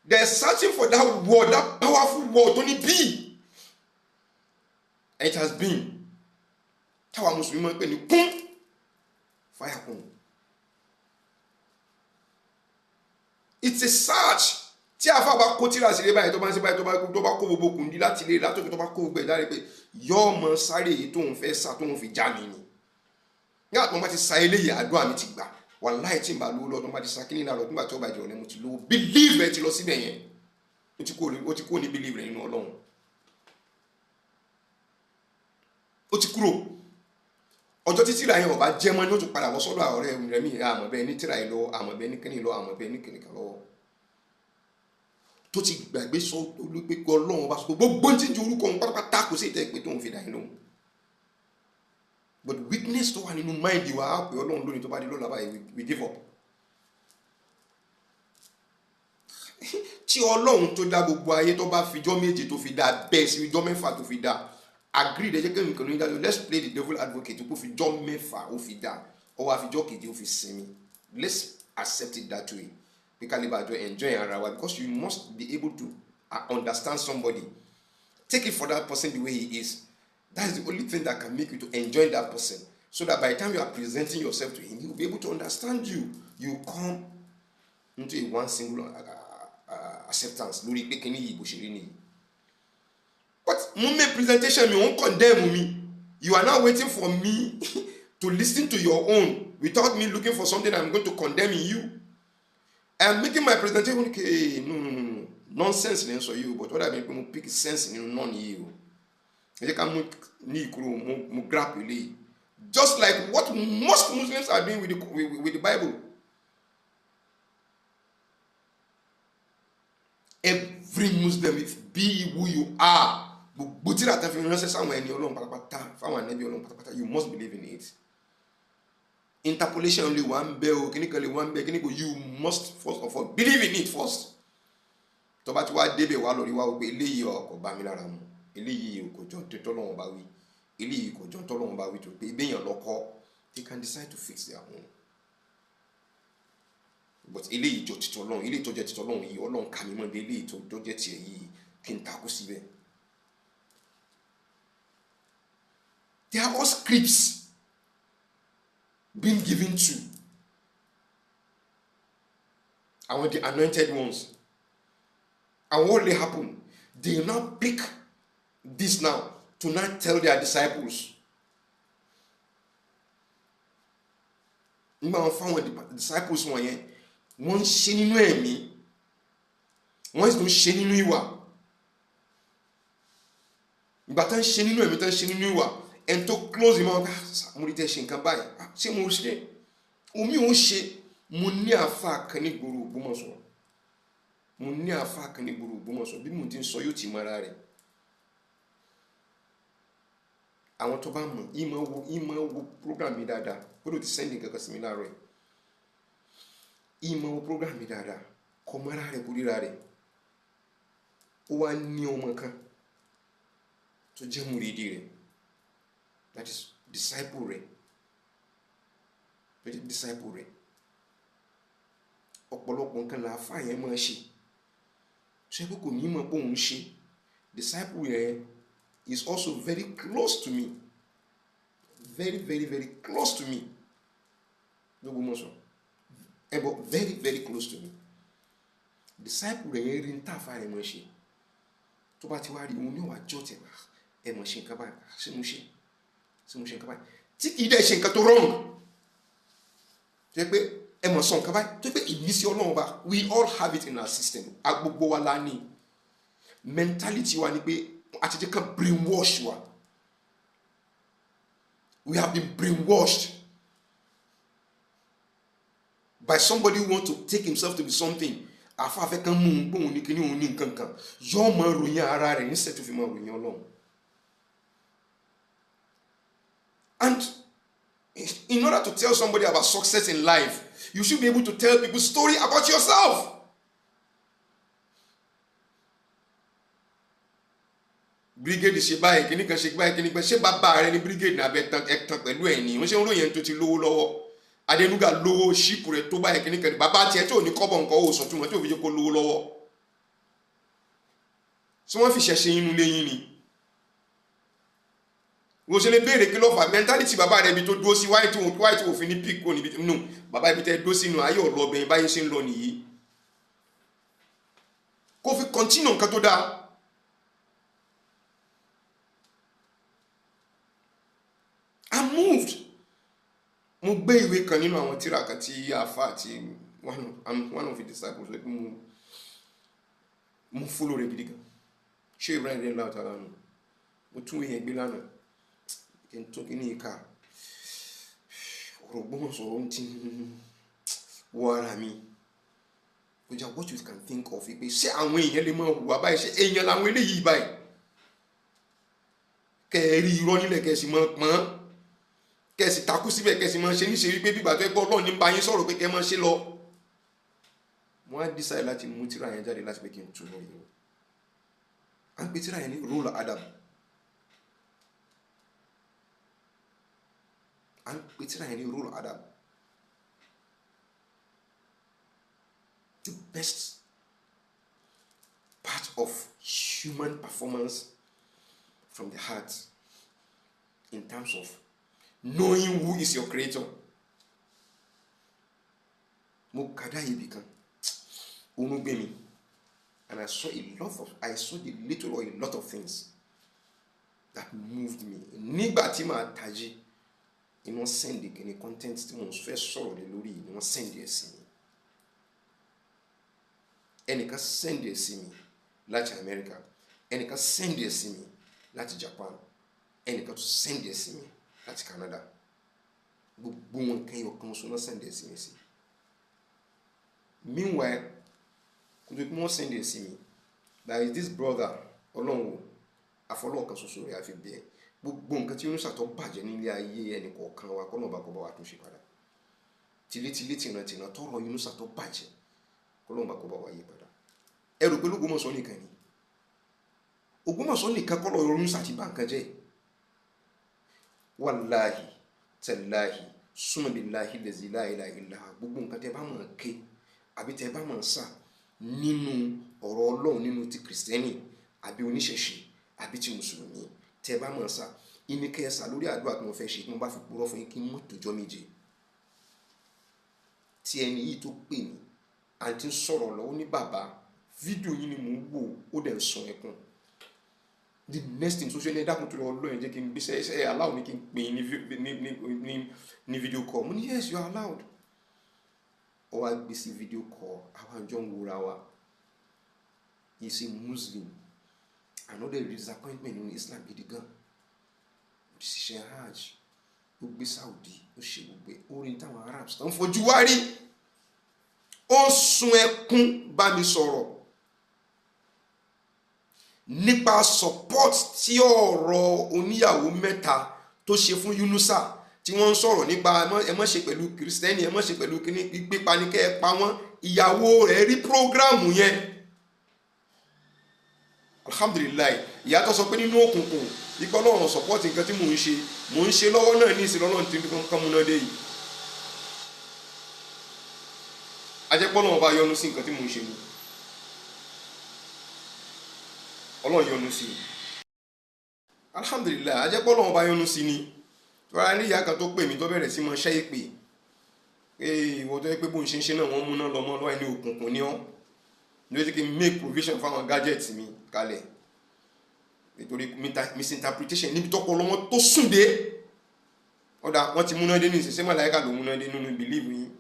They're searching for that word, that powerful word tó ní be. It has been. Táwa Mùsùlùmí máa ń pè ní kún fire kún. It's a search. Tí a fà bá kó tíra sí ilé báyìí tó bá ń ṣe báyìí tó bá kó gbogbo kùndí láti ilé látòkè tó bá kó gbogbo ẹ̀dá rẹ̀ pé yọ́ mọ sáré èyí tóun fẹ́ sá tóun fi já mi ni. Ní àtúntò bá ti sa eléyìí àdúrà mi ti gbà. Wàláhì tí n bá lówó lọ́dún bá ti sa kíní náà lọ nígbà tí ó bá jẹ́ ọ̀lẹ́ mo ti lówó believe ẹ ti lọ síbẹ̀ yẹn. Ó ti kúrò ní believe rẹ̀ nínú Ọlọ́run. Ó ti kúrò. Ọjọ́ tí tíra yẹn ọba jẹ́ mọ́ ní ó tún padà wọ́ sọ́dọ̀ ọ̀rẹ́ rẹ̀ mi àmọ́ bẹ́ẹ̀ ní tíra yẹn lọ àmọ́ bẹ́ẹ̀ ní kíní lọ àmọ́ bẹ́ẹ̀ ní kíní kan lọ́wọ́. Tó ti gbàgbé sọ olùgbé Ọlọ́run bá sọ gbogbo tí ń ju orúkọ òun pátápátá kò sí ìtẹ́ pé tóun fi dà yín lóhùn. But weakness tó wà nínú mind wa á pè Ọlọ́run lónìí tó bá di lọ́la báyìí we give up. Tí Ọlọ́run tó dá gbogbo ayé tó bá fijọ́ méje tó fi dá bẹ́ẹ̀ sí fijọ́ mẹ́fà tó fi dá agree de jẹ́ kí nǹkan ní dájọ́ let's play the devil advocate kó fijọ́ mẹ́fà ó fi dá ó wá fijọ́ keje ó fi sinmi let's accept it that way we can live enjoy ara wa because you must be able to understand somebody take it for that person the way he is. That is the only thing that can make you to enjoy that person. So that by the time you are presenting yourself to him, he will be able to understand you. You come into a one single acceptance. But moment presentation, you won't condemn me. You are now waiting for me to listen to your own without me looking for something I'm going to condemn in you. I'm making my presentation. Okay, no. Nonsense for you. But what I mean, pick sense in non-you. Just like what most Muslims are doing with the Bible. Every Muslim, be who you are, you must believe in it. Interpolation only one bell, you must first of all believe in it first. They can decide to fix their own. But they are all scripts being given to the anointed ones. And what will happen? They now pick this now to not tell their disciples. The disciples one sheni no emi, one is no sheni no iwa. But tan sheni no emi, tan sheni no iwa, and to close him out. Meditation can buy. Se mo se, omi o se, mo ni afa kan ni gboro Ògbómọ̀ṣọ́. Mo ní àfáà kan ní gboro Ògbómọ̀ṣọ́ bí mo ti ń sọ yóò ti mọ ara rẹ̀. àwọn tó bá mọ̀ ìmọ̀ wo program mi dáadáa ó ló ti sẹ́ndì kankan sí mi láàárọ̀ ìmọ̀ wo program mi dáadáa kọ mọ́ra rẹ̀ kó ríra rẹ̀ ó wá ní ọmọ kan tó jẹ́ mùrídì rẹ̀ that is disciple rẹ̀ ọ̀pọ̀lọpọ̀ nǹkan làáfà yẹn máa ṣe ṣé pé kò ní mọ̀ pé òun ṣe disciple yẹn is also very close to me, very very very close to me l'Ógbómọ̀ṣọ́ but very very close to me. Disciple rẹ̀ yẹn rí ní tàfà rẹ̀ mọ̀ ṣe tó bá ti wá rí òun ní wàá jọ́ tẹ̀ ẹ mọ̀ ṣe nǹkan báyìí ṣé mo ṣe nǹkan báyìí tí kì í dẹ̀ ṣe nǹkan tó wrong tó yẹ pé ẹ mọ̀ sọ nǹkan báyìí tó yẹ pé ìmísí Ọlọ́run bá we all have it in our system agbogbo wa la ní mentality wa ni pé àti jẹ́ ká brainwash wa we have been brainwashed by somebody who wants to take himself to be something afáfẹ́ kan mú un gbóhùn ní kíní òun ní nǹkan kan yóò máa ròyìn ara rẹ̀ níṣẹ́ tó fi máa ròyìn Ọlọ́run. And in order to tell somebody about success in life, you should be able to tell people story about yourself. Brigade ṣe báyìí kíní kan ṣe báyìí kíní kan ṣé bàbá rẹ ní brigade náà bẹ tán pẹ̀lú ẹ̀ ní wọ́n ṣe ń ròyìn tó ti lówó lọ́wọ́ Adénúgà lówó ṣípù rẹ̀ tó báyìí kíní kan bàbá tiẹ̀ tí ò ní kọ́bọ̀ nǹkan ó sọ tí wọ́n tí ò fi jẹ́ kó lówó lọ́wọ́ tí wọ́n fi ṣẹ̀ṣẹ̀ inú léyìn ni wọ́n ṣe lè béèrè kí ló fà mentality bàbá rẹ̀ ibi tó dúró sí wáyé tí wò fi ní pick kò níbi nù bàbá ibi tẹ́ dúró sínú ayé ọ̀lọ́ ọbẹ̀ báyé ṣe ń lọ nìyí kó fi continue nǹkan tó dáa. I'm moved. Mo gbé ìwé kan nínú àwọn tírà kan tí àfà àti one of the disciples like mo follow rẹ̀ gidi gan ṣé Ibrahim rẹ̀ láwùjọ lánàá mo tún yẹn gbé lánàá kí n tó kí ní ìka ọ̀rọ̀ Ògbómọ̀ṣọ́ ti wọ ara mi kò jà what you can think of pé ṣé àwọn èèyàn lè máa hùwà báyìí ṣé èèyàn làwọn eléyìí báyìí kẹ́ẹ̀rí irọ́ nílẹ̀ kẹ́ẹ̀sì máa pọ́n kẹ́ẹ̀sì takú síbẹ̀ kẹ́ẹ̀sì máa ṣe níṣe wípé bíbà tó ẹgbọ́ Ọlọ́run ní bá yín sọ̀rọ̀ pé kẹ́ẹ̀ máa ṣe lọ. Wọ́n á decide láti mú tírà yẹn jáde láti pé kí n tún lọ yìí à ń pe tírà yẹn ní role Adam à ń pe tírà yẹn ní role Adam the best part of human performance from the heart in terms of knowing who is your creator. Mo kada ibi kan onu gbe mi and I saw the little or a lot of things that moved me. Nígbà tí màá tají inú send the content tí mo fẹ́ sọ̀rọ̀ lé lórí ni wọ́n send ẹ̀ sí mi. Ẹnìkan send ẹ̀ sí mi láti America, ẹnìkan send ẹ̀ sí mi láti Japan, ẹnìkan tó send ẹ̀ sí mi láti Canada. Gbogbo wọn kan yọ kan so na send ẹ̀ sí mi sí. Meanwhile, could you more send ẹ̀ sí mi? There is this brother Ọlọ́run afọlọ́ kan ṣoṣo rẹ̀ àfi bẹ́ẹ̀. Gbogbo nǹkan tí Yunusa tó bàjẹ́ nílé ayé ẹnì kọ̀ọ̀kan wa kọ́ náà bá kọ́ bá wa tó ṣe padà. Tilétilé tìrantìran tọrọ Yunusa tó bàjẹ́ kọ́ náà bá kọ́ bá wa yí padà. Ẹ rò pé l'Ógbómọ̀ṣọ́ nìkan ni. Ògbómọ̀ṣọ́ nìkan kọ́ lọ Yunusa ti bà nǹkan jẹ́. Wallahi tallahi summa billahi lazi la ilaha illa gbogbo nǹkan tẹ́ bá mọ̀ ké àbí tẹ́ bá mọ̀ sá nínú ọ̀rọ̀ Ọlọ́run nínú ti Kristẹni àbí oníṣẹ̀ṣe àbí ti Mùsùlùmí tẹ́ bá mọ̀ sá ìní kẹsà lórí àdúrà tí mo fẹ́ ṣe tí mo bá fi purọ́ fún yín kí n mọ̀ tójọ́ méje tí ẹni yìí tó pè mí àti ń sọ̀rọ̀ lọ́wọ́ ní bàbá fídíò yìí ni mò ń wò ó dẹ̀ ń sun ẹkún. The next thing social media dákun tó lọ lọ́yìn jẹ́ kí n gbé ṣe allow mi kí n pè ní video call mo ní yes you are allowed. Ó wá gbé sí video call àwọn àjọ ń wúra wa. He is a Muslim. Another disappointment in Islam gidi gan. Ó ti ṣiṣẹ́ hajj ó gbé Saudi ó ṣe gbogbo orin táwọn Arabs tó ń fojú wá rí ó sun ẹkún bá mi sọ̀rọ̀. nípa support tí ọ̀rọ̀ oníyàwó mẹ́ta tó ṣe fún Yunusa tí wọ́n ń sọ̀rọ̀ nípa ẹ má ṣe pẹ̀lú kìrìsìtẹ́nì ẹ má ṣe pẹ̀lú kíní pípa ní kẹ́ ẹ pa wọ́n. Ìyàwó rẹ̀ rí prógráàmù yẹn, alhamdulilayi. Ìyá tó sọ pé nínú òkùnkùn ikọ́ lọ́rùn support nǹkan tí mò ń ṣe lọ́wọ́ náà ní ìsìn lọ́nà tí nǹkan múná dé yìí. ajẹ́pọ̀ náà bá yọ́nú sí nǹkan tí mò ń ṣe ni, Ọlọ́run yọ́nú sí, alhamdulilayi. ajẹ́pọ̀ náà bá yọ́nú sí ni. Tọ́ra ní ìyá kan tó pè mí tó bẹ̀rẹ̀ sí mọ́ ṣẹ́ ìpè pé ìwọ tó yẹ pé bó ń ṣe náà wọ́n múná lọ́mọ lọ́wọ́ ẹni òkùnkùn ni ọ́ ní ó ti kí n make provision fáwọn gadgets mi kalẹ̀ nítorí misinterpretation níbi tọ́pọ̀ lọ́wọ́ tó sùn dé. ọ̀dà wọ́n ti múná dé ní ìsinsẹ́ màláíkà ló múná dé nínú believe yín.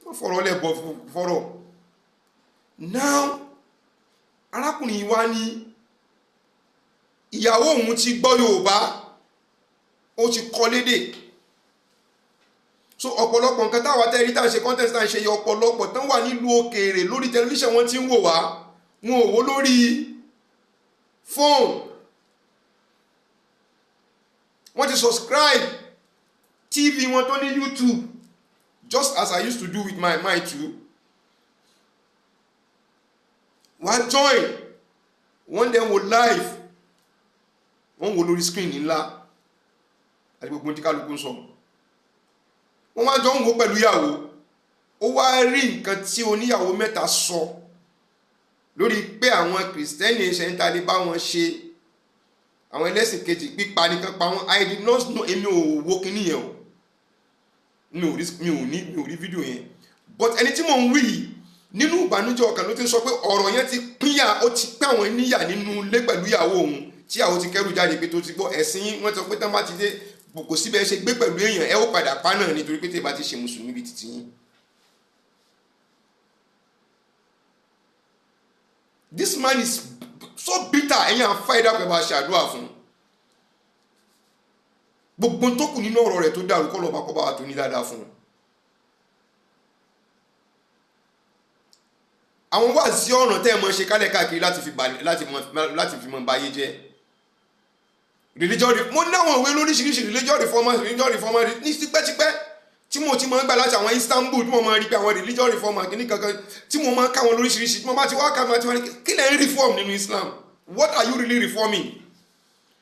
wọ́n fọ̀rọ̀ lẹ̀ bọ̀ fọ̀rọ̀. now arákùnrin yìí wá ní ìyàwó òun ti gbọ́ Yorùbá, ó ti kọ́ lédè. so ọ̀pọ̀lọpọ̀ nǹkan táwa tẹ́rí tá à ń ṣe contest tá à ń ṣe yẹ ọ̀pọ̀lọpọ̀ tán wà nílùú òkèèrè lórí tẹlifíṣàn wọ́n ti ń wò wá, wọn ò wò lórí fóònù. wọ́n ti subscribe TV wọn tó ní YouTube, just as I used to do with my mind too. wọ́n join, wọ́n dem wò live, wọ́n wò lórí screen ńlá àti gbogbo tí kálukú ń sọ. wọ́n wá jọ ń wò pẹ̀lú ìyàwó, ó wá rí nǹkan tí oníyàwó mẹ́ta sọ lórí pé àwọn kìrìsìtẹ́nì ṣe ń tàlé bá wọn ṣe, àwọn ẹlẹ́sìn kejì pípa nìkan pa wọn. I did not know, èmi ò wo kíní yẹn o, mi ò rí fídíò yẹn, but ẹni tí mò ń wí yìí nínú ìbànújẹ́ ọkàn ló ti sọ pé ọ̀rọ̀ yẹn ti pínyà, ó ti pẹ́ àwọn níyà nínú ilé pẹ̀lú ìyàwó òun tí ìyàwó ti kẹ́rù jáde pé tó ti gbọ́ ẹ̀sìn wọ́n ti sọ pé tán bá ti dé kò síbẹ̀ ṣe gbé pẹ̀lú èèyàn ẹ ó padà pa náà nítorí pé tí ẹ bá ti ṣe mùsùlùmí bíi títí yín. This man is so bitter, ẹ̀yin àfa ẹ̀dá pẹ̀ bá ṣe àdúrà fún gbogbo tó kù nínú ọ̀rọ̀ rẹ̀ tó dàrú kọ́ lọ́ba kọ́ bá wa tó ní dáadáa fún un. àwọn wá sí ọ̀ràn tẹ́ ẹ mọ̀ ṣe kálẹ̀ káàkiri láti fi mọ̀ báyé jẹ́ religion. mo ní àwọn ìwé lóríṣiríṣi religion reformers ní tipẹ́tipẹ́ tí mo ti mọ̀ ń gbà láti àwọn Istanbul tí mo máa rí pé àwọn religion reformers kìíní kankan tí mo máa ń káwọn lóríṣiríṣi tí mo bá ti wá ká máa ti wá ní kí lẹ́ ń reform nínú Islam, what are you really reforming?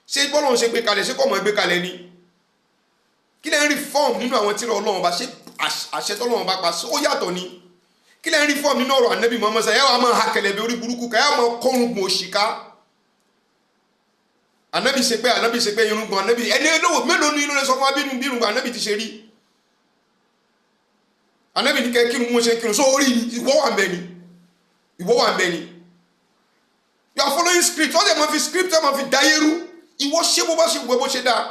ṣé bọ́lọ́run ṣe gbé kalẹ̀ ṣé kò mọ̀ gbé kalẹ̀ ni? kí lẹ́ ń reform nínú àwọn tírà Ọlọ́run bá ṣe àṣẹ tọ́lọ́run bá pa ó yàtọ̀ ni? kí lẹ́ ń reform nínú ọ̀rọ̀ Ànábì Muhammad ẹ wá máa ha kẹlẹ̀bẹ̀ orí burúkú ká ẹ máa kọ́rùngbọ̀n òṣìká. Ànábì ṣe pé irùngbọ̀n Ànábì ẹni olówó mélòó ní inú rẹ̀ sọ fún wa bí irùngbọ̀n Ànábì ti ṣe rí. Ànábì ní kẹ́ kírun mú ṣe kírun só orí ìwọ wà ń bẹ ni. You are following script wọ́n dẹ̀ máa fi script ẹ̀ máa fi dáyérú ìwọ ṣé bó bá ṣe wù ẹ́ bó ṣe dáa.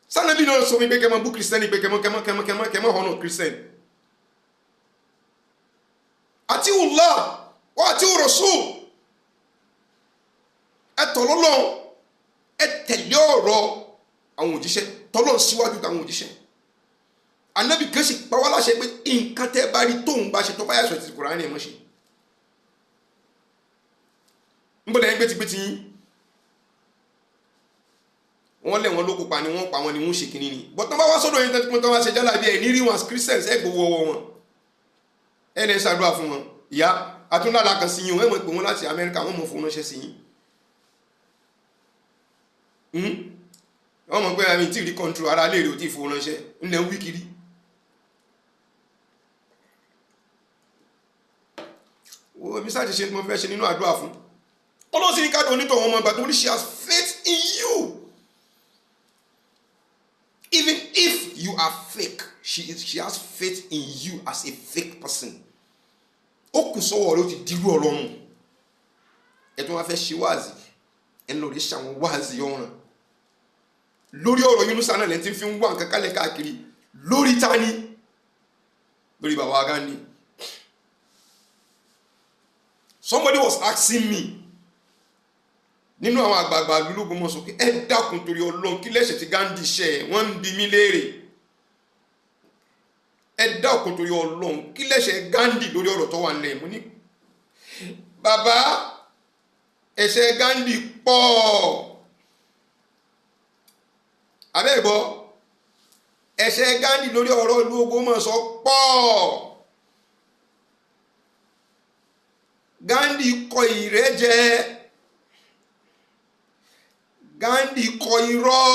Sanabi náà sọ mi pé kẹ́mọ́ bú kìrìsìtẹ́nì pé kẹ́mọ́ hànà kìrìsìtẹ́nì. àti Allah wọ́n àti Rasul ẹ tọ̀lọ́lọ́ ẹ tẹ̀lé ọ̀rọ̀ àwọn òjíṣẹ́ tọ́lọ́ síwájú táwọn òjíṣẹ́. Ànábì kan sì pa wá láṣẹ pé nǹkan tẹ́ bá rí tóun bá ṣe tó bá yàtọ̀ ti Kùránì ẹ̀ mọ́ ṣe. ń bọ̀dọ̀ yẹn gbẹ́tìgbẹ́tì yín wọ́n lẹ̀ wọ́n ló kópa ni wọ́n pa wọn ni wọ́n ṣe kínní ni bọ́tán bá wá sọ́dọ̀ yẹn tẹ́tí pọ́ntán wá ṣe jálà bí ẹ̀ ní rí wọn as Christians ẹ̀ gbowó ọwọ́ wọn ẹ̀ lẹ́ ṣàdúrà fún wọn ìyá atúndàlà kan sí yín ẹ̀ mọ̀ pé wọ́n láti Amẹ́ríkà wọ́n mọ̀ fún ránṣẹ́ sí yín wọ́n mọ̀ pé àmì tí ì rí control ara léèrè ò tí ì fowó ránṣẹ́ ńlẹ̀ ń wí kiri. wo mi sáà ti ṣe tí mo fẹ́ ṣe nínú àdúrà fún ọlọ́sìn ní káàdùn onítọ̀ wọn ọmọ ìgbà tó ní she has faith in you. Even if you are fake, she has faith in you as a fake person. Ó kù sọ́wọ́ rẹ̀ ó ti dirú Ọlọ́run. Ẹ tún wá fẹ́ ṣe wáàzì ẹ lọ rí ṣàwọn wáàzì ọ̀ràn lórí ọ̀rọ̀ Yunusa náà lẹ́yìn tí fi ń wá nǹkan kálẹ̀ káàkiri lórí tani lórí bàbá Gandhi. Somebody was asking me nínú àwọn àgbààgbà lúlúgbọ́n mọ́ sọ pé ẹ dákun torí Ọlọ́run kí lẹ́sẹ̀ tí Gandhi ṣe wọ́n ń bi mí léèrè ẹ ẹ dákun torí Ọlọ́run kí lẹ́sẹ̀ Gandhi lórí ọ̀rọ̀ tó wà nílẹ̀ mo ní bàbá ẹ̀ṣẹ̀ Gandhi pọ̀ abẹ́gbọ́ ẹ̀ṣẹ̀ Gandhi lórí ọ̀rọ̀ ìlú Ògbómọ̀ṣọ́ pọ̀. Gandhi kọ ìrẹ́jẹ, Gandhi kọ irọ́,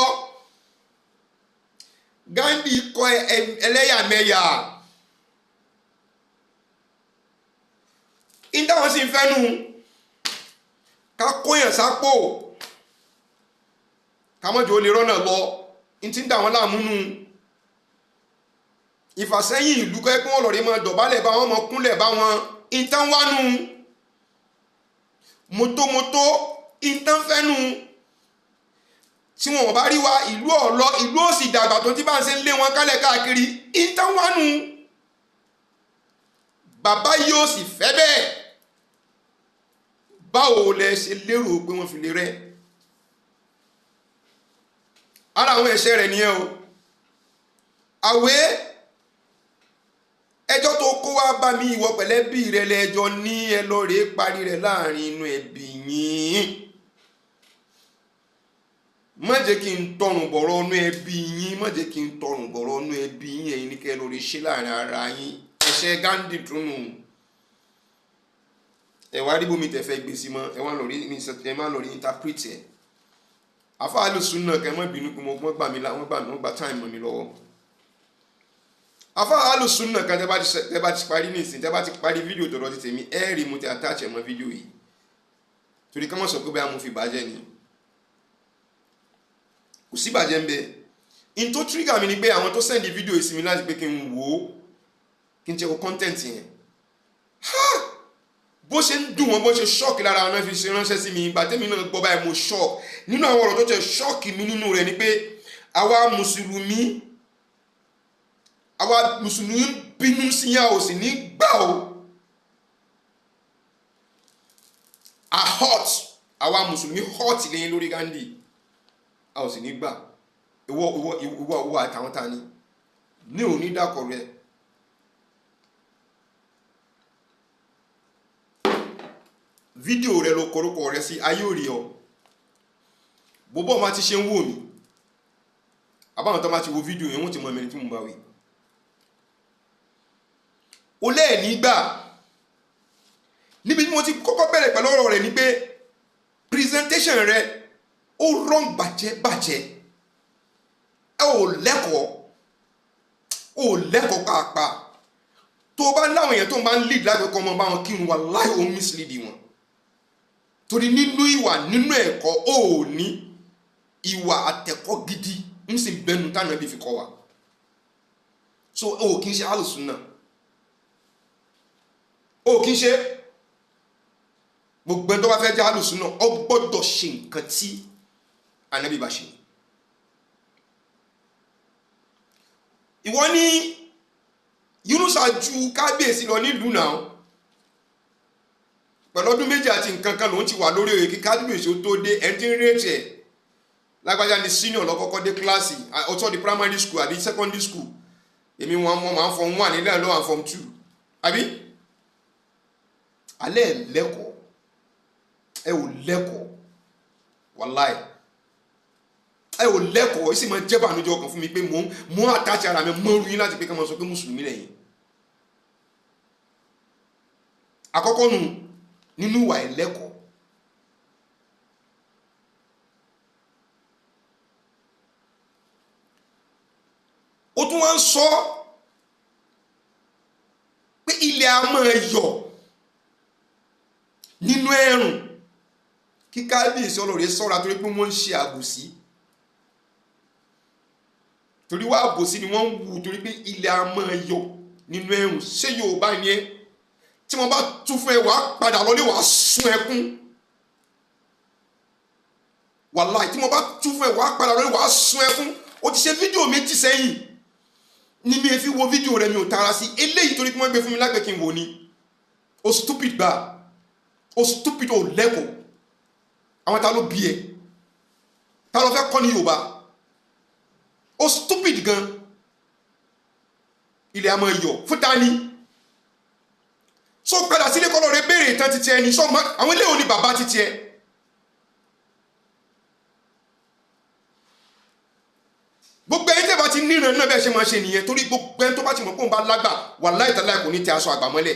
Gandhi kọ ẹlẹ́yàmẹ̀yà. Ìdáwọn sì ń fẹ́nu ká kóyàn sápò ká mọ́jọ́ ó lè rọ́nà lọ ní tí ń dà wọ́n láàmúnú ìfàsẹ́yìn ìlú kọ́ ẹkún ọ̀lọ́rí mọ́ dọ̀bálẹ̀ bá wọn mọ́ kúnlẹ̀ bá wọn ìtàn wánu mọ́tòmọ́tò ìtàn fẹ́nu tí wọn bá rí wa ìlú ọ̀lọ́ ìlú òsì dàgbà tó ti bá ń ṣe ń lé wọn kálẹ̀ káàkiri ìtàn wánu bàbá yóò sì fẹ́ bẹ́ẹ̀ báwo lẹ ṣe lérò pé wọ́n fi lè rẹ́ ara àwọn ẹ̀ṣẹ̀ rẹ̀ nìyẹn o àwẹ̀ ẹjọ́ tó kó wá bá mi ìwọ pẹ̀lẹ́bí rẹ lẹ́jọ́ ní ẹ lọ rèé parí rẹ̀ láàrin inú ẹbí yín má jẹ́ kí n tọrùn bọ̀rọ̀ ọnú ẹbí yín má jẹ́ kí n tọrùn bọ̀rọ̀ ọnú ẹbí yín ẹ̀yin ní kẹ́ lọ rèé ṣe láàrin ara yín ẹ̀ṣẹ̀ Gandhi túnú ẹ wá rí bómi tẹ̀fẹ́ gbé sí mọ́ ẹ má lọ rí interpret ẹ̀ àfáà Alùsùnnà náà kẹ́ mọ́ bínú pé wọ́n gbà táìmù mi lọ́wọ́ àfáà Alùsùnnà náà kan tẹ́ bá ti parí ní ìsìn tẹ́ bá ti parí fídíò tọ̀rọ̀ ti tèmi ẹ rí mo ti attach ẹ̀ mọ́ fídíò yìí torí ká mọ̀ sọ pé báyà mo fi bàjẹ́ ni kò sí bàjẹ́ ń bẹ in tó trigger mi ni pé àwọn tó send fídíò yìí sí mi láti pé kí n wò ó kí n check content yẹn bó ṣe ń dùn wọn bó ṣe ṣọ́ọ̀kì lára wọn náà fi ṣe ránṣẹ́ sí mi ìgbà tẹ́mi náà gbọ́ báyìí mo ṣọ́ọ̀kì nínú àwọn ọ̀rọ̀ tó jẹ́ ṣọ́ọ̀kì mi nínú rẹ̀ ni pé àwa mùsùlùmí bínú sí yá ò sì ní gbà ó a hot àwa mùsùlùmí hot lẹ́yìn lórí Gandhi a ò sì ní gbà ìwọ àtàwọn ta ni ní òní dàkọ̀ rẹ̀ fídíò rẹ ló korúkọ rẹ sí ayé òrì ọ bóbọ́ ma ti ṣe ń wò mí àbáwọn tó ma ti wo fídíò yẹn wọ́n ti mọ ẹ̀mẹ́ni tí mo bá wí o lẹ́ẹ̀ní gbà níbi tí mo ti kọ́kọ́ bẹ̀rẹ̀ pẹ̀lú ọ̀rọ̀ rẹ̀ ni pé presentation rẹ ó rán bàjẹ́ ẹ ò lẹ́kọ̀ọ́ pàápàá tó bá láwọn èèyàn tó ń bá ń lead láti ọkọ̀ ọmọ bá wọn kírun wà láì ó mislead wọn torí nínú ìwà nínú ẹ̀kọ́ ó ní ìwà àtẹ̀kọ́ gidi ń sì bẹnu tánà bí fi kọ́ wa so ó kìí ṣe Alùsùnnà ó kìí ṣe gbogbo ẹni tó bá fẹ́ jẹ́ Alùsùnnà ó gbọ́dọ̀ ṣe nǹkan tí Ànábì bá ṣe ìwọ ní Yunusa ju kábíyèsí lọ nílùú náà pẹ̀lú ọdún méjì àti nǹkan kan lòun ti wà lórí oyè kí kábíyèsí ó tó dé ẹni tí ń rèétì ẹ̀ lágbájá ní senior lọ́kọ́kọ́ dé kíláàsì ọ̀tọ̀ di primary school àbí secondary school èmi wọn máa ń form 1 nílẹ̀ lọ́wọ́ form 2 àbí alẹ́ lẹ́kọ̀ọ́ ẹ ò lẹ́kọ̀ọ́ wàláì ẹ ò lẹ́kọ̀ọ́ ìsì máa jẹ́ bànújẹ́ ọkàn fún mi pé mò ń àtàtì ara mi mọ́ orí láti pé ká máa sọ pé mùsùlùmí lẹ́yìn àkọ́kọ́ nù nínú ìwà ẹ̀lẹ́kọ̀ọ́ ó tún wá ń sọ pé ilẹ̀ a máa yọ̀ nínú ẹ̀rùn kí kábíyèsí ọlọ́rẹ̀ sọ́ra torí pé wọ́n ń ṣe àbòsí torí wá àbòsí ni wọ́n ń wù torí pé ilẹ̀ a máa yọ̀ nínú ẹ̀rùn ṣé Yorùbá ni ẹ́ tí wọ́n bá tún fún ẹ wàá padà lọlé wàá sun ẹkún wàláì tí wọ́n bá tún fún ẹ wàá padà lọlé wàá sun ẹkún o ti ṣe fídíò méjì sẹ́yìn ní mi fi wo fídíò rẹ mi ò tara sí eléyìí torí pé wọ́n gbé fún mi lágbẹ́ kí n wò ni o stupid gbà o stupid o lẹ́kọ̀ọ́ àwọn ta ló bí ẹ ta ló fẹ́ kọ́ ní Yorùbá o stupid gan ilẹ̀ àmọ́ iyọ̀ fún tani so padà sílé kọ́ lọ rẹ béèrè ìtàn títí ẹni so àwọn ilé òní bàbá títí ẹ gbogbo ẹni tẹ́ bá ti níran náà bẹ́ẹ̀ ṣe máa ṣe nìyẹn torí gbogbo ẹni tó bá ti mọ̀ pé òun bá lágbà wàláhì tàláhì kò ní tẹ aṣọ àgbà mọ́lẹ̀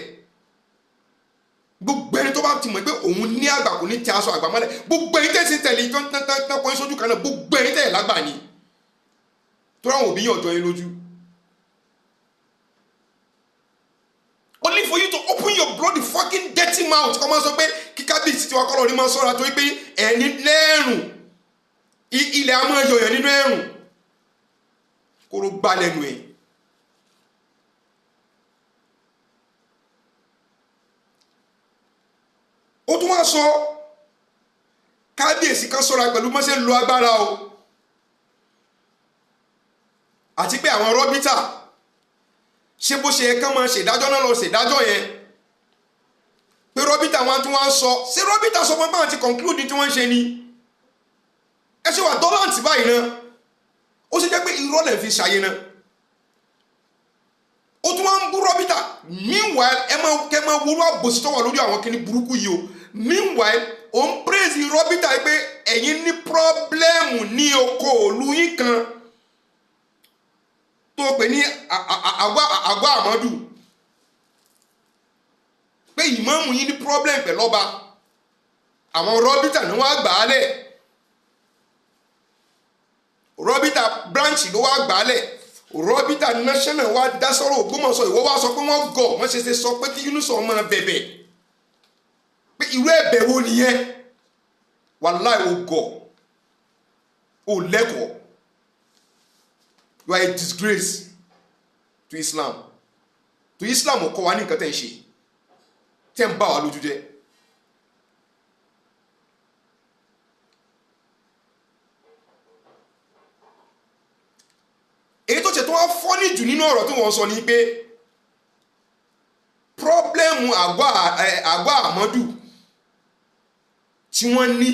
gbogbo ẹni tó bá ti mọ̀ pé òun ní àgbà kò ní tẹ aṣọ àgbà mọ́lẹ̀ gbogbo ẹni tẹ́ sì ń tẹ̀lé tán kọ́ sójú kan náà gbogbo ẹni tẹ́ lágbà ni tó ráwọn òbí yàn jọ yín lójú. Only for you to open your bloody fucking dirty mouth kọ́ máa sọ pé kíkábíyèsí tí wàá kọ́ lọ rí máa sọ́ra torí pé ẹni lẹ́rùn ilẹ̀ àmọ́ ẹ̀yọ̀yàn nínú ẹ̀rùn kóró gbá lẹ́nu ẹ̀. ó tún wá sọ kábíyèsí kan sọ́ra pẹ̀lú mọ́sẹ̀ lo agbára o àti pé àwọn rọ́bítà ṣé bó ṣe kán máa ṣèdájọ́ náà lọ ṣèdájọ́ yẹn pé rọ́bítà wọn tún wá ń sọ ṣé rọ́bítà sọ pé báwọn ti conclude tí wọ́n ń ṣe ni ẹ ṣe wà dọ́làǹtì báyìí náà ó ṣe jẹ́ pé irọ́ lẹ̀ fi ṣàyè náà ó tún wá ń bú rọ́bítà meanwhile kẹ́ máa wúrú àbòsí tó wà lórí àwọn kìíní burúkú yìí o meanwhile ó ń praise rọ́bítà pé ẹ̀yin ní pọ́blẹ́mù ní oko òlu yín kan tó pè ní àgbà àmọ́dù pé ìmáàmù yín ní problem pẹ̀lú ọba àwọn rọ́bítà ní wọ́n á gbà á lẹ̀ rọ́bítà branch ló wá gbà á lẹ̀ rọ́bítà national wá dá sọ́rọ̀ Ògbómọ̀ṣọ́ ìwọ wá sọ pé wọ́n gọ̀ wọ́n ṣe sọ pé kí Yúnúsà máa bẹ̀bẹ̀ pé irú ẹ̀bẹ̀ wo nìyẹn wàláì ò gọ̀ ò lẹ́kọ̀ọ́. You are a disgrace to Islam. To Islam ò kọ́ wa ní nǹkan tẹ́ ń ṣe tẹ́ ń bá wa lójú jẹ́. èyí tó ṣe tó wá fọ́nì jù nínú ọ̀rọ̀ tí wọ́n sọ ni pé pọ́blẹ́mù àgbà àmọ́dù tí wọ́n ní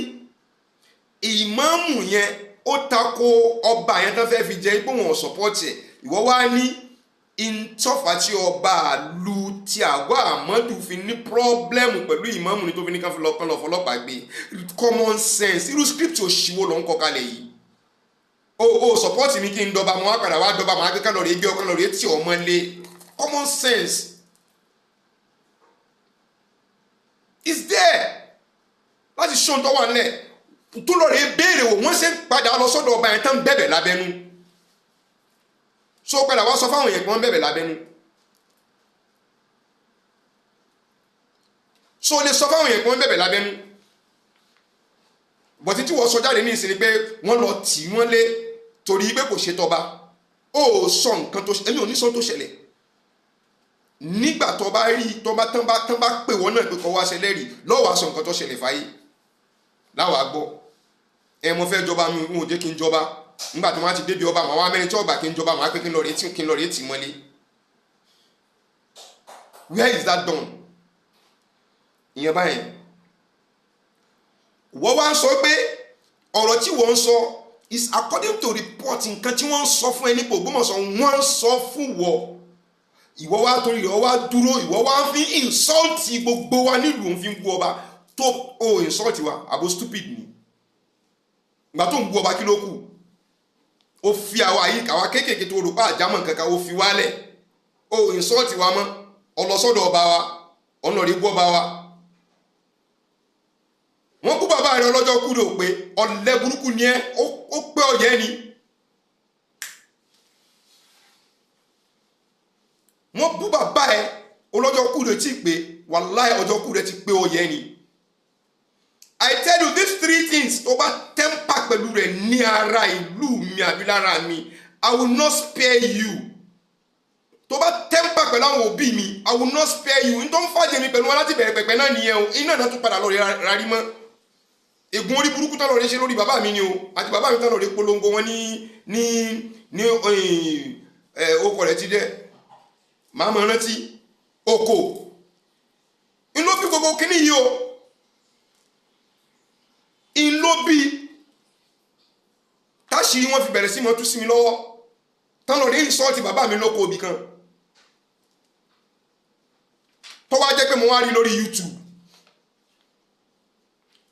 ìmáàmù yẹn ó tako ọba yẹn tán fẹ́ fi jẹ́ pé wọ́n sọ́pọ́tì ẹ̀ ìwọ wá ní ìtọ́fà tí ọba àlù tí àgọ́ àmọ́dù fi ní pọ́blẹ́mù pẹ̀lú ìmáàmù ní tó fi ní ká fi lọ́kàn lọ fọlọ́pàá gbé common sense irú script òṣìwò ló ń kọ kalẹ̀ yìí o sọ́pọ́tì mi kí n dọba mo wá padà wá dọba mo wá kékeré lọ́ọ̀rẹ́ gbé ọkàn lọ́ọ̀rẹ́ tí ọmọ lé common sense is there láti ṣóun tó wà nílẹ̀ tó lọ rè béèrè wò wọ́n ṣe ń padà lọ sọ́dọ̀ ọba yẹn tán bẹ̀bẹ̀ lábẹ́nú so padà wá sọ fáwọn èèyàn pé wọ́n bẹ̀bẹ̀ lábẹ́nú so lè sọ fáwọn èèyàn pé wọ́n bẹ̀bẹ̀ lábẹ́nú bọ̀tí tí wọ́n sọ jáde ní ìsinmi pé wọ́n lọ tì wọ́n lé torí pé kò ṣe tọba ó sọ nǹkan tó èmi ò ní sọ tó ṣẹlẹ̀ nígbà tó bá rí tó bá tán bá pè wọ́n náà pé kọ́ wá ṣẹlẹ̀ rí lọ́wọ́ aṣọ nǹkan tó ṣẹlẹ̀ fáyé láwàá gbọ́ ẹ mo fẹ́ jọba mi ò jẹ́ kí n jọba nígbà tí wọ́n ti débi ọba màá mẹ́rin tí ọba kí n jọba màá pé kí n lọ retí mọ́lé where is that done ìyẹn báyẹn wọ́n wá ń sọ pé ọ̀rọ̀ tí wọ́n ń sọ is according to report nǹkan tí wọ́n ń sọ fún ẹni pé Ògbómọ̀ṣọ́ wọ́n ń sọ fún wọ́ ìwọ wá torí rẹ̀ wá dúró ìwọ wá fi insult gbogbo wa nílùú òun fi ń gbọ́ ọba tó o insult wa àbò stupid ni ìgbà tó ń gbọ́ ọba kí ló kù ó fi àwa yìí káwa kéékèèké tó rò pa àjámọ̀ kankan ó fi wálẹ̀ ó insult wa mọ́ ọlọ́sọ́dọ̀ ọba wa ọ̀nà rí gbọ́ ọba wa wọ́n kú bàbá rẹ̀ ọlọ́jọ́ kú ló pé ọ̀lẹ burúkú ni ẹ́ ó pé ọ̀yẹ́ ni wọ́n bú bàbá ẹ̀ ọlọ́jọ́ kú ló ti pé wàláhì ọjọ́ kú rẹ̀ ti pé ọ̀yẹ́ ni. I tell you these three things tó bá tẹ́ḿpà pẹ̀lú rẹ̀ ní ara ìlú mi àbí lára mi I will not spare you. Tó bá tẹ́ḿpà pẹ̀lú àwọn òbí mi I will not spare you. N tó ń fàjẹ́ mi pẹ̀lú wọn láti bẹ̀rẹ̀ pẹ̀pẹ̀ náà nìyẹn o iná náà tún padà lọ rí rárí mọ́. Ègún orí burúkú tán lọ rí ṣe lórí bàbá mi ni o àti bàbá mi tán lọ rí polongo wọn ní okò rẹ̀ ti dẹ́ màá mọ̀ rántí oko n ló bí gbogbo kíní yìí o n ló bí táṣìírí wọn fi bẹ̀rẹ̀ sí mọ́ tú sí mi lọ́wọ́ tán lọ rí ìsọ́ọ̀tì bàbá mi lóko òbí kan mo wá rí lórí YouTube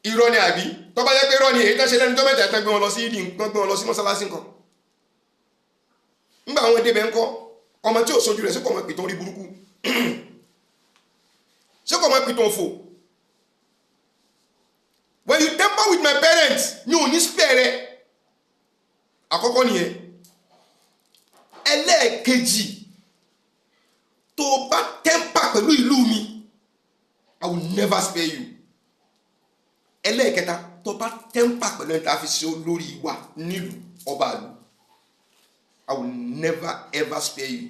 irọ́ ni àbí tó bá jẹ́ pé irọ́ ni èyí tán ṣe lẹ́nu tó mẹ́ta tán gbé wọn lọ sí ìdí nǹkan gbé wọn lọ sí mọ́sálásí nǹkan nígbà àwọn débẹ̀ ńkọ́ ọmọ tí ò sojú rẹ̀ sí kò mọ̀ pìtàn orí burúkú ṣé kò mọ̀ pìtàn òfò when you temper with my parents mi ò ní spare rẹ àkọ́kọ́ nìyẹn ẹlẹ́ẹ̀kejì tó bá temper pẹ̀lú ìlú mi I will never spare you ẹlẹ́ẹ̀kẹta tó bá temper pẹ̀lú ẹni tá a fi ṣe olórí wa nílùú ọba àlù I will never ever spare you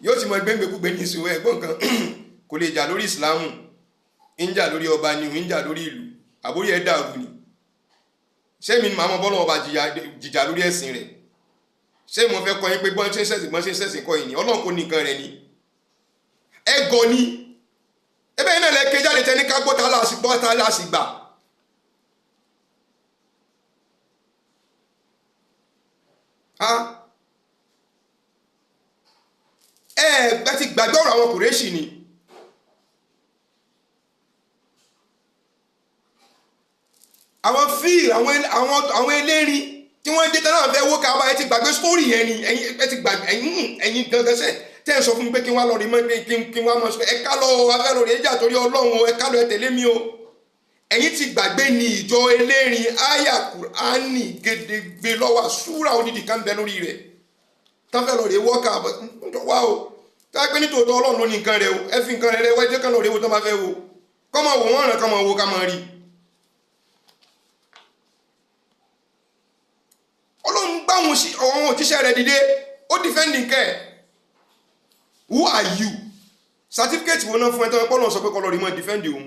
yóò ti mọ gbẹ́ngbẹ́kúgbẹ́ ní ìṣòwò ẹ̀gbọ́n kan kò lè jà lórí ìsìlámù ń jà lórí ọba ni ń jà lórí ìlú àbórí ẹ̀ dàrú ni ṣé mi màá mọ bọ́lọ̀ ọba jìjà lórí ẹ̀sìn rẹ̀ ṣé mo fẹ́ kọ́ yín pé bọ́n ṣe ń ṣẹ̀sìn kọ́ yìí ni ọlọ́run kò ní nǹkan rẹ̀ ni ẹ̀gọ́ ni ẹbẹ́ iná lẹ́kẹ́ jáde tẹ́ ní ká gbọ́ta láàsì gbà ẹ̀ẹ́gbẹ́ ti gbàgbé ọ̀rọ̀ àwọn Kùrẹ́ṣì ni àwọn fíìl àwọn elérin tí wọ́n dé tẹ́lá fẹ́ wó káàbá ẹ ti gbàgbé sítórì yẹn ni ẹ ti gbàgbé ẹ̀yin gangan sẹ́ tẹ́ ẹ sọ fún mi pé kí wọ́n lọ rí mọ́ kí wọ́n mọ̀ sọ ẹ ká lọ afẹ́ lọ rí ẹjà torí Ọlọ́run ẹ ká lọ ẹ tẹ̀lé mi o ẹ̀yin ti gbàgbé ni ìjọ elérin àyà Kùránì gedegbe lọ́wọ́ súrà odidi kan bẹ lórí rẹ̀ táfẹ́ lọ rí wọ́ káàbá wá o táwọn pé nítòótọ́ Ọlọ́run ló ní nǹkan rẹ̀ o ẹ fi nǹkan rẹ̀ wá jẹ́ kán lọ rí wo tó máa fẹ́ wo kọ́ máa wò wọ́n ràn kán máa wo ká máa rí Ọlọ́run gbá àwọn òjíṣẹ́ rẹ̀ dìde ó dìfẹ́ndì nkẹ́ who are you certificate wo náà fún ẹ̀tọ́ ẹ̀pọ́ náà sọ pé kọ́ lọ rí mọ́ dìfẹ́ndì òun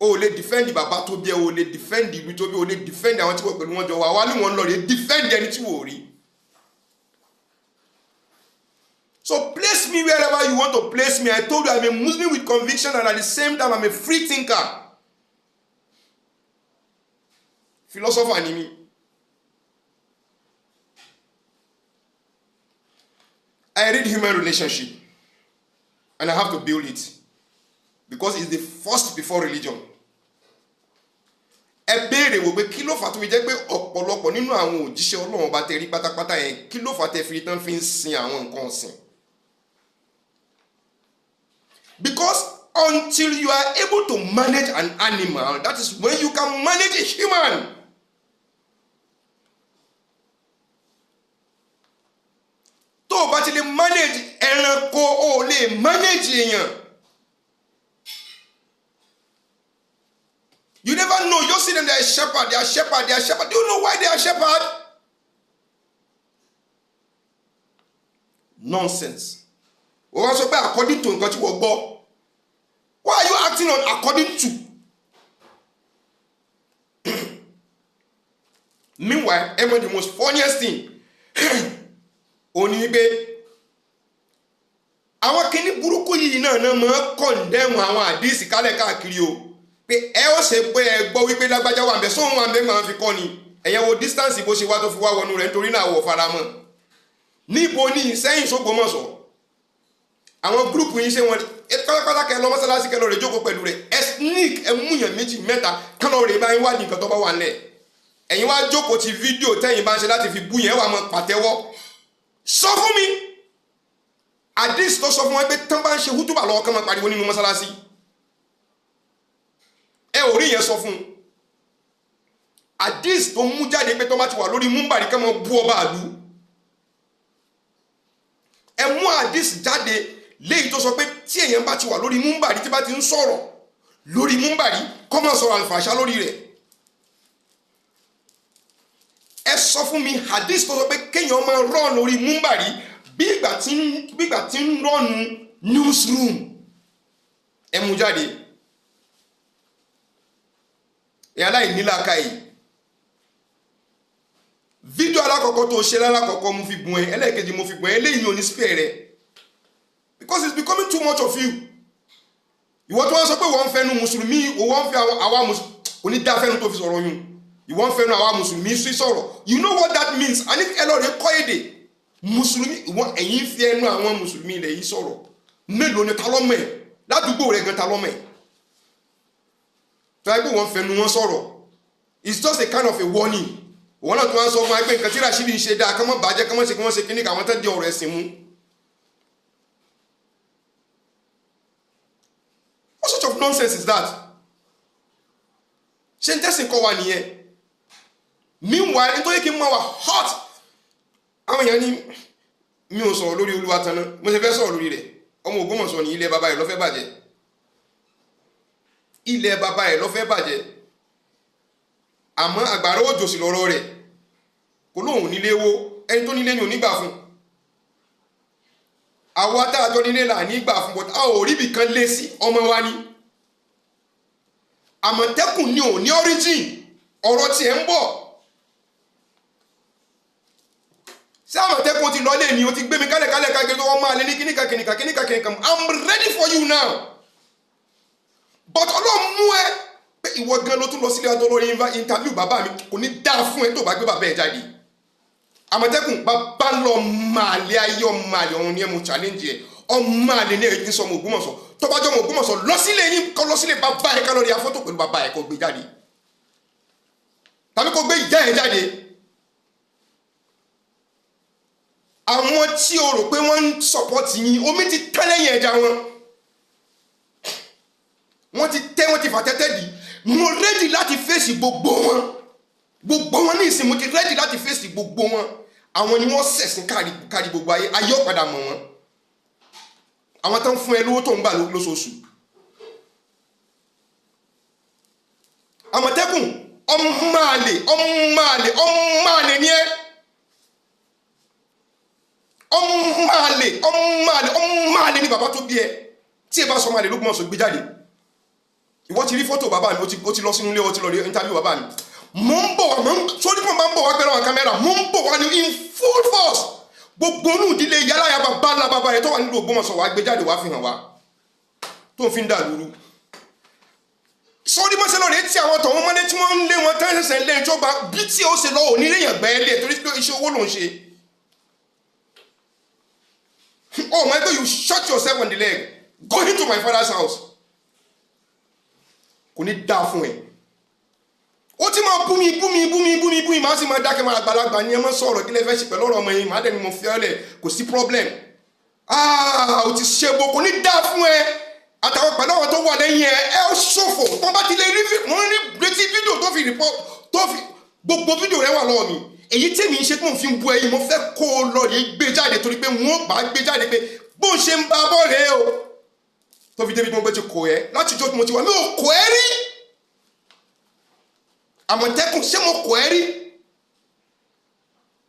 o lè dìfẹ́ndì bàbá tó bí ẹ o lè dìfẹ́ndì ìlú tó bí o lè dìfẹ́ndì àwọn tí wọ́n pẹ̀lú wọn jọ wà wá ní wọn lọ rí dìfẹ́ndì ẹni tí wò rí so place me wherever you want to place me. I told you I'm a Muslim with conviction and at the same time I'm a free thinker philosopher ni mi. I read human relationship and I have to build it because it's the first before religion. Ẹ béèrè wò pé kí ló fà tó fi jẹ́ pé ọ̀pọ̀lọpọ̀ nínú àwọn òjíṣẹ́ Ọlọ́run bá tẹ rí pátápátá yẹn kí ló fà tẹ fi tán fi ń sin àwọn nǹkan ọ̀sìn. Because until you are able to manage an animal, that is when you can manage a human. Tó o bá ti lè manage ẹranko o lè manage èèyàn. You never know. You see them, they are shepherd, they are shepherd, they are shepherd. Do you know why they are shepherd? Nonsense. O wá sọ pé according to nǹkan tí wọ́n gbọ́. Why are you acting on according to? Meanwhile, the most funniest thing òní ni pé àwọn kíní burúkú yìí náà máa condemn àwọn àdíìsì kálẹ̀ káàkiri o pé ẹ ó ṣe pé ẹ gbọ́ wípé lágbájá wà ń bẹ sóhun wà ń bẹ máa fi kọ́ ni ẹ̀yẹn wo distance bó ṣe wá tó fi wá wọnú rẹ̀ nítorí náà wọ̀ faramọ́ níbo ní Ìṣẹ́yìn s'Ògbómọ̀ṣọ́ àwọn gúrùpù yìí ṣe wọn pátápátá kẹ lọ mọ́sálásí kẹ lọ rè jókòó pẹ̀lú rẹ̀ ethnic ẹ múyàn méjì mẹ́ta kán lọ rè báyìí wádìí nǹkan tó bá wà nílẹ̀ ẹ̀yin wá jókòó ti fídíò tẹ́yìn bá ń ṣe láti fi bú yẹn wà mọ́ pàtẹ́wọ́ sọ fún mi àdìs tó sọ fún wọn pé tán bá ń ṣe hútùbà lọ́wọ́ kán máa pariwo nínú mọ́sálásí ẹ ò rí yẹn sọ fún àdìs tó mú jáde pé tó bá ti wà lórí múmbàrí kán máa bú ọba àlú ẹ mú àdìs jáde léyìí tó sọ pé tí èèyàn bá ti wà lórí múmbàrí tí bá ti ń sọ̀rọ̀ lórí múmbàrí kó máa sọ̀rọ̀ àlùfàṣà lórí rẹ̀ ẹ sọ fún mi hadith tó sọ pé kéèyàn máa rán lórí múmbàrí bí ìgbà tí ń rọ́nu newsroom ẹ mú jáde ẹ aláìníláka yìí fídíò alákọ̀ọ́kọ́ tó ṣe lálákọ̀ọ́kọ́ mo fi bùn ẹ ẹlẹ́ẹ̀kejì mo fi bùn ẹ eléyìí ò ní spare rẹ because it's becoming too much of you ìwọ tó wọ́n sọ pé wọ́n ń fẹ́nu mùsùlùmí wọ́n ń fẹ́ àwa mùsùlùmí onídàáfẹ́nu tó fi sọ̀rọ̀ yún ìwọ́n ń fẹ́nu àwa mùsùlùmí sí sọ̀rọ̀ you know what that means àní ẹ lọ́ọ́ rẹ kọ́ èdè mùsùlùmí ìwọ́n ẹ̀yin fi ẹnu àwọn mùsùlùmí ilẹ̀ yìí sọ̀rọ̀ mélòó ni ta lọ́mọ ẹ̀ ládùúgbò rẹ̀ gan ta lọ́mọ ẹ̀ tó yẹ pé wọ́n fẹnu wọn sọ̀rọ̀ it's just a kind of a warning wọ́n náà tó wá ń sọ fún wa pé nǹkan tí Rashidi ń ṣe dáa kán mọ́ bàjẹ́ kán mọ́ ṣe kí wọ́n ṣe kíní káwọn tán di ọ̀rọ̀ ẹ̀sìn mú. What sort of nonsense is that? ṣé n tẹ́sìn kọ́ wa nìyẹn? Meanwhile nítorí kí n máa wà hot àwọn èèyàn ní mi ò sọ̀rọ̀ lórí Olúwa tán náà mo ṣe fẹ́ sọ̀rọ̀ lórí rẹ̀ ọmọ Ògbómọ̀ṣọ́ ní ilẹ̀ bàbá ẹ̀ ló fẹ́ bàjẹ́ ilẹ̀ bàbá ẹ̀ ló fẹ́ bàjẹ́ àmọ́ àgbàrá òjò sí lọ́rọ̀ rẹ̀ kò lóhùn nílé wo ẹni tó nílé ni ò ní gbà fún àwa tá a jọ nílé là ní gbà fún but a ò rí ibì kan lé sí ọmọ wa ni Àmọ̀tẹ́kùn ni ò ní origin ọ̀rọ̀ tiẹ̀ ń bọ̀ ṣé Àmọ̀tẹ́kùn ti lọ lé ni o ti gbé mi kálẹ̀ kágé tó wọ́n máa lé ní kíníkà I'm ready for you now but Ọlọ́run mú ẹ pé ìwọ gan ló tún lọ sílé ọjọ́ lórí interview bàbá mi kò ní dáa fún ẹ tó bá gbé bàbá ẹ jáde Àmọ̀tẹ́kùn bàbá lọ màlẹ́ ayé ọmọlẹ́ ọ̀run ni ẹ mú challenge ẹ ọmọlẹ́ ní èyí sọmọ Ògbómọ̀ṣọ́ tó bá jọ ọmọ Ògbómọ̀ṣọ́ lọ sílé yín kọ́ lọ sílé bàbá ẹ ká lọ rí afọ́tò pẹ̀lú bàbá ẹ kó gbé jáde tàbí kó gbé ìjà ẹ jáde àwọn tí o rò pé wọ́n ń support yín omi ti tẹ́ lẹ́yìn ẹja wọ́n ti tẹ́ wọ́n ti fà tẹ́tẹ́ dì mo ready láti fèsì gbogbo wọn ní ìsìn mo ti ready láti fèsì gbogbo wọn àwọn ni wọ́n ṣẹ̀sìn kárí gbogbo ayé ọ̀padà mọ̀ wọ́n àwọn tó ń fún ẹ lówó tó ń gbà lóṣooṣù Àmọ̀tẹ́kùn ọmọ àlè ni ẹ ọmọ àlè ni bàbá tó bí ẹ tí ẹ bá sọ ọmọ àlè l'Ógbómọ̀ṣọ́ gbé jáde ìwọ ti rí fọ́tò bàbá mi ó ti lọ sínú ilé ó ti lọ rí interview bàbá mi mo ń bọ̀ wá sórí fún ma ń bọ̀ wá pẹ̀lú àwọn kámẹ́rà mo ń bọ̀ wá ní in full force gbogbo onú ìdílé yálà ya bàbá ńlá bàbá rẹ̀ tó wà nílùú Ògbómọ̀ṣọ́ wá gbé jáde wá fi hàn wá tó ń fi ń dà lóru sórí mọ́sẹ́ lọ́rẹ̀ tí àwọn tọ̀wọ́n mọ́lé tí wọ́n ń lé wọn tán ṣẹ̀ṣẹ̀ lẹ́yìn tó gba bí tí ó ṣe lọ òní léèyàn gbẹ́ẹ́lẹ̀ torí pé iṣẹ́ owó ló ń ṣe oh my God, you shot yourself on the leg. Go into my father's house. Kò ní dá fún ẹ. Ó ti máa bú mi máa sì máa dákẹ́ máa àgbàlagbà ní ẹ máa sọ̀rọ̀ kí lẹ fẹ́ ṣe pẹ̀lú ọ̀rọ̀ ọmọ yìí máa dẹ̀ ni mo fi ọ́ lẹ̀ kò sí problem. Ó ti ṣe bó kò ní dá fún ẹ. Àtàwọn pẹ̀lú àwọn tó wà lẹ́yìn ẹ ó ṣòfò. Wọ́n bá ti lè rí wọ́n ní retí fídíò tó fi gbogbo fídíò rẹ wà lọ́wọ́ mi. Èyí tí mi ń ṣe tí mo fi ń bu ẹyin mo fẹ́ kó o lọ rí gbé jáde torí pé wọ́n bá gbé jáde pé bó ń ṣe ń bá bọ́ rèé o tó fi débi tí mo gbé ti kò ẹ́ láti jọ́ tí mo ti wà mí ò kò ẹ́ rí Àmọ̀tẹ́kùn ṣé mo kò ẹ́ rí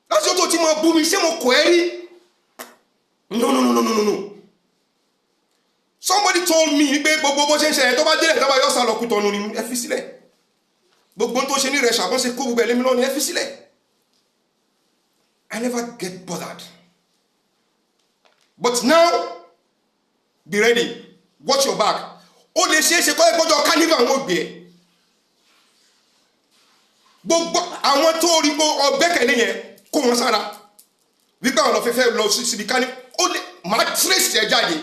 láti jọ́ tó ti máa bú mi ṣé mo kò ẹ́ rí no somebody told me pé gbogbo bó ṣe ń ṣe ẹ̀ tó bá délẹ̀ tó bá yọ sálọ Kútọ̀nù ni ẹ fi sílẹ̀ gbogbo tó ṣe ní rẹ̀ ṣàbọ̀ṣe kó gbogbo ẹ̀ lémi lọ́ni ẹ fi sílẹ̀. I never get bothered. But now, be ready. Watch your back. Ó lè ṣe é ṣe kọ́ ẹ̀kọ́jọ́ carnival àwọn ògbé ẹ̀. Gbogbo àwọn tó rí pé ọgbẹ́kẹ̀lé yẹn kó wọn sára. Wípé àwọn ọ̀fẹ́fẹ́ lọ síbi carnival. Ó lè máa trace ẹ̀ jáde.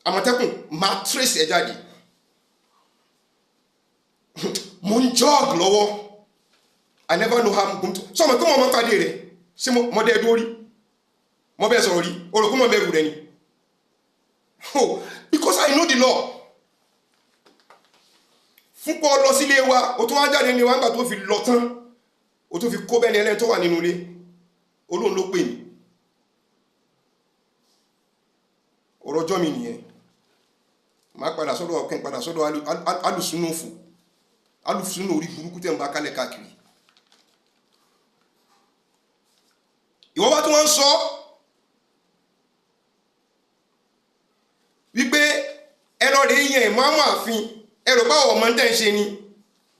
Àmọ̀tẹ́kùn máa trace ẹ̀ jáde. Mo ń jog lọ́wọ́. I never know how I'm going to. So I'm going to pàdé rẹ̀. Ṣé mo dé dúró rí? Mo bẹ́ẹ̀ sọ̀rọ̀ rí. O rò pé mo bẹ̀rù rẹ̀ ni. Oh, because I know the law. Fún pọ̀ lọ sílé wa, o tún wá jáde ní wa nígbà tó fi lọ tán. O tún fi kó bẹ́ẹ̀ ni ẹlẹ́ni tó wà nínú ilé. Olóhùn ló pè mí. Ọ̀rọ̀ ọjọ́ mi nìyẹn. Màá padà sọ́dọ̀ ọ̀kẹ́ padà sọ́dọ̀ alùsùnú òfò. Alùsùnú orí burúkú tẹ̀ ń bá kálẹ̀ káàkiri. Ìwọ́n bá tí wọ́n ń sọ wípé ẹlọ rẹ̀ yẹn ìmáàmù ààfin ẹrọ bá ọmọ tẹ́ ń ṣe ni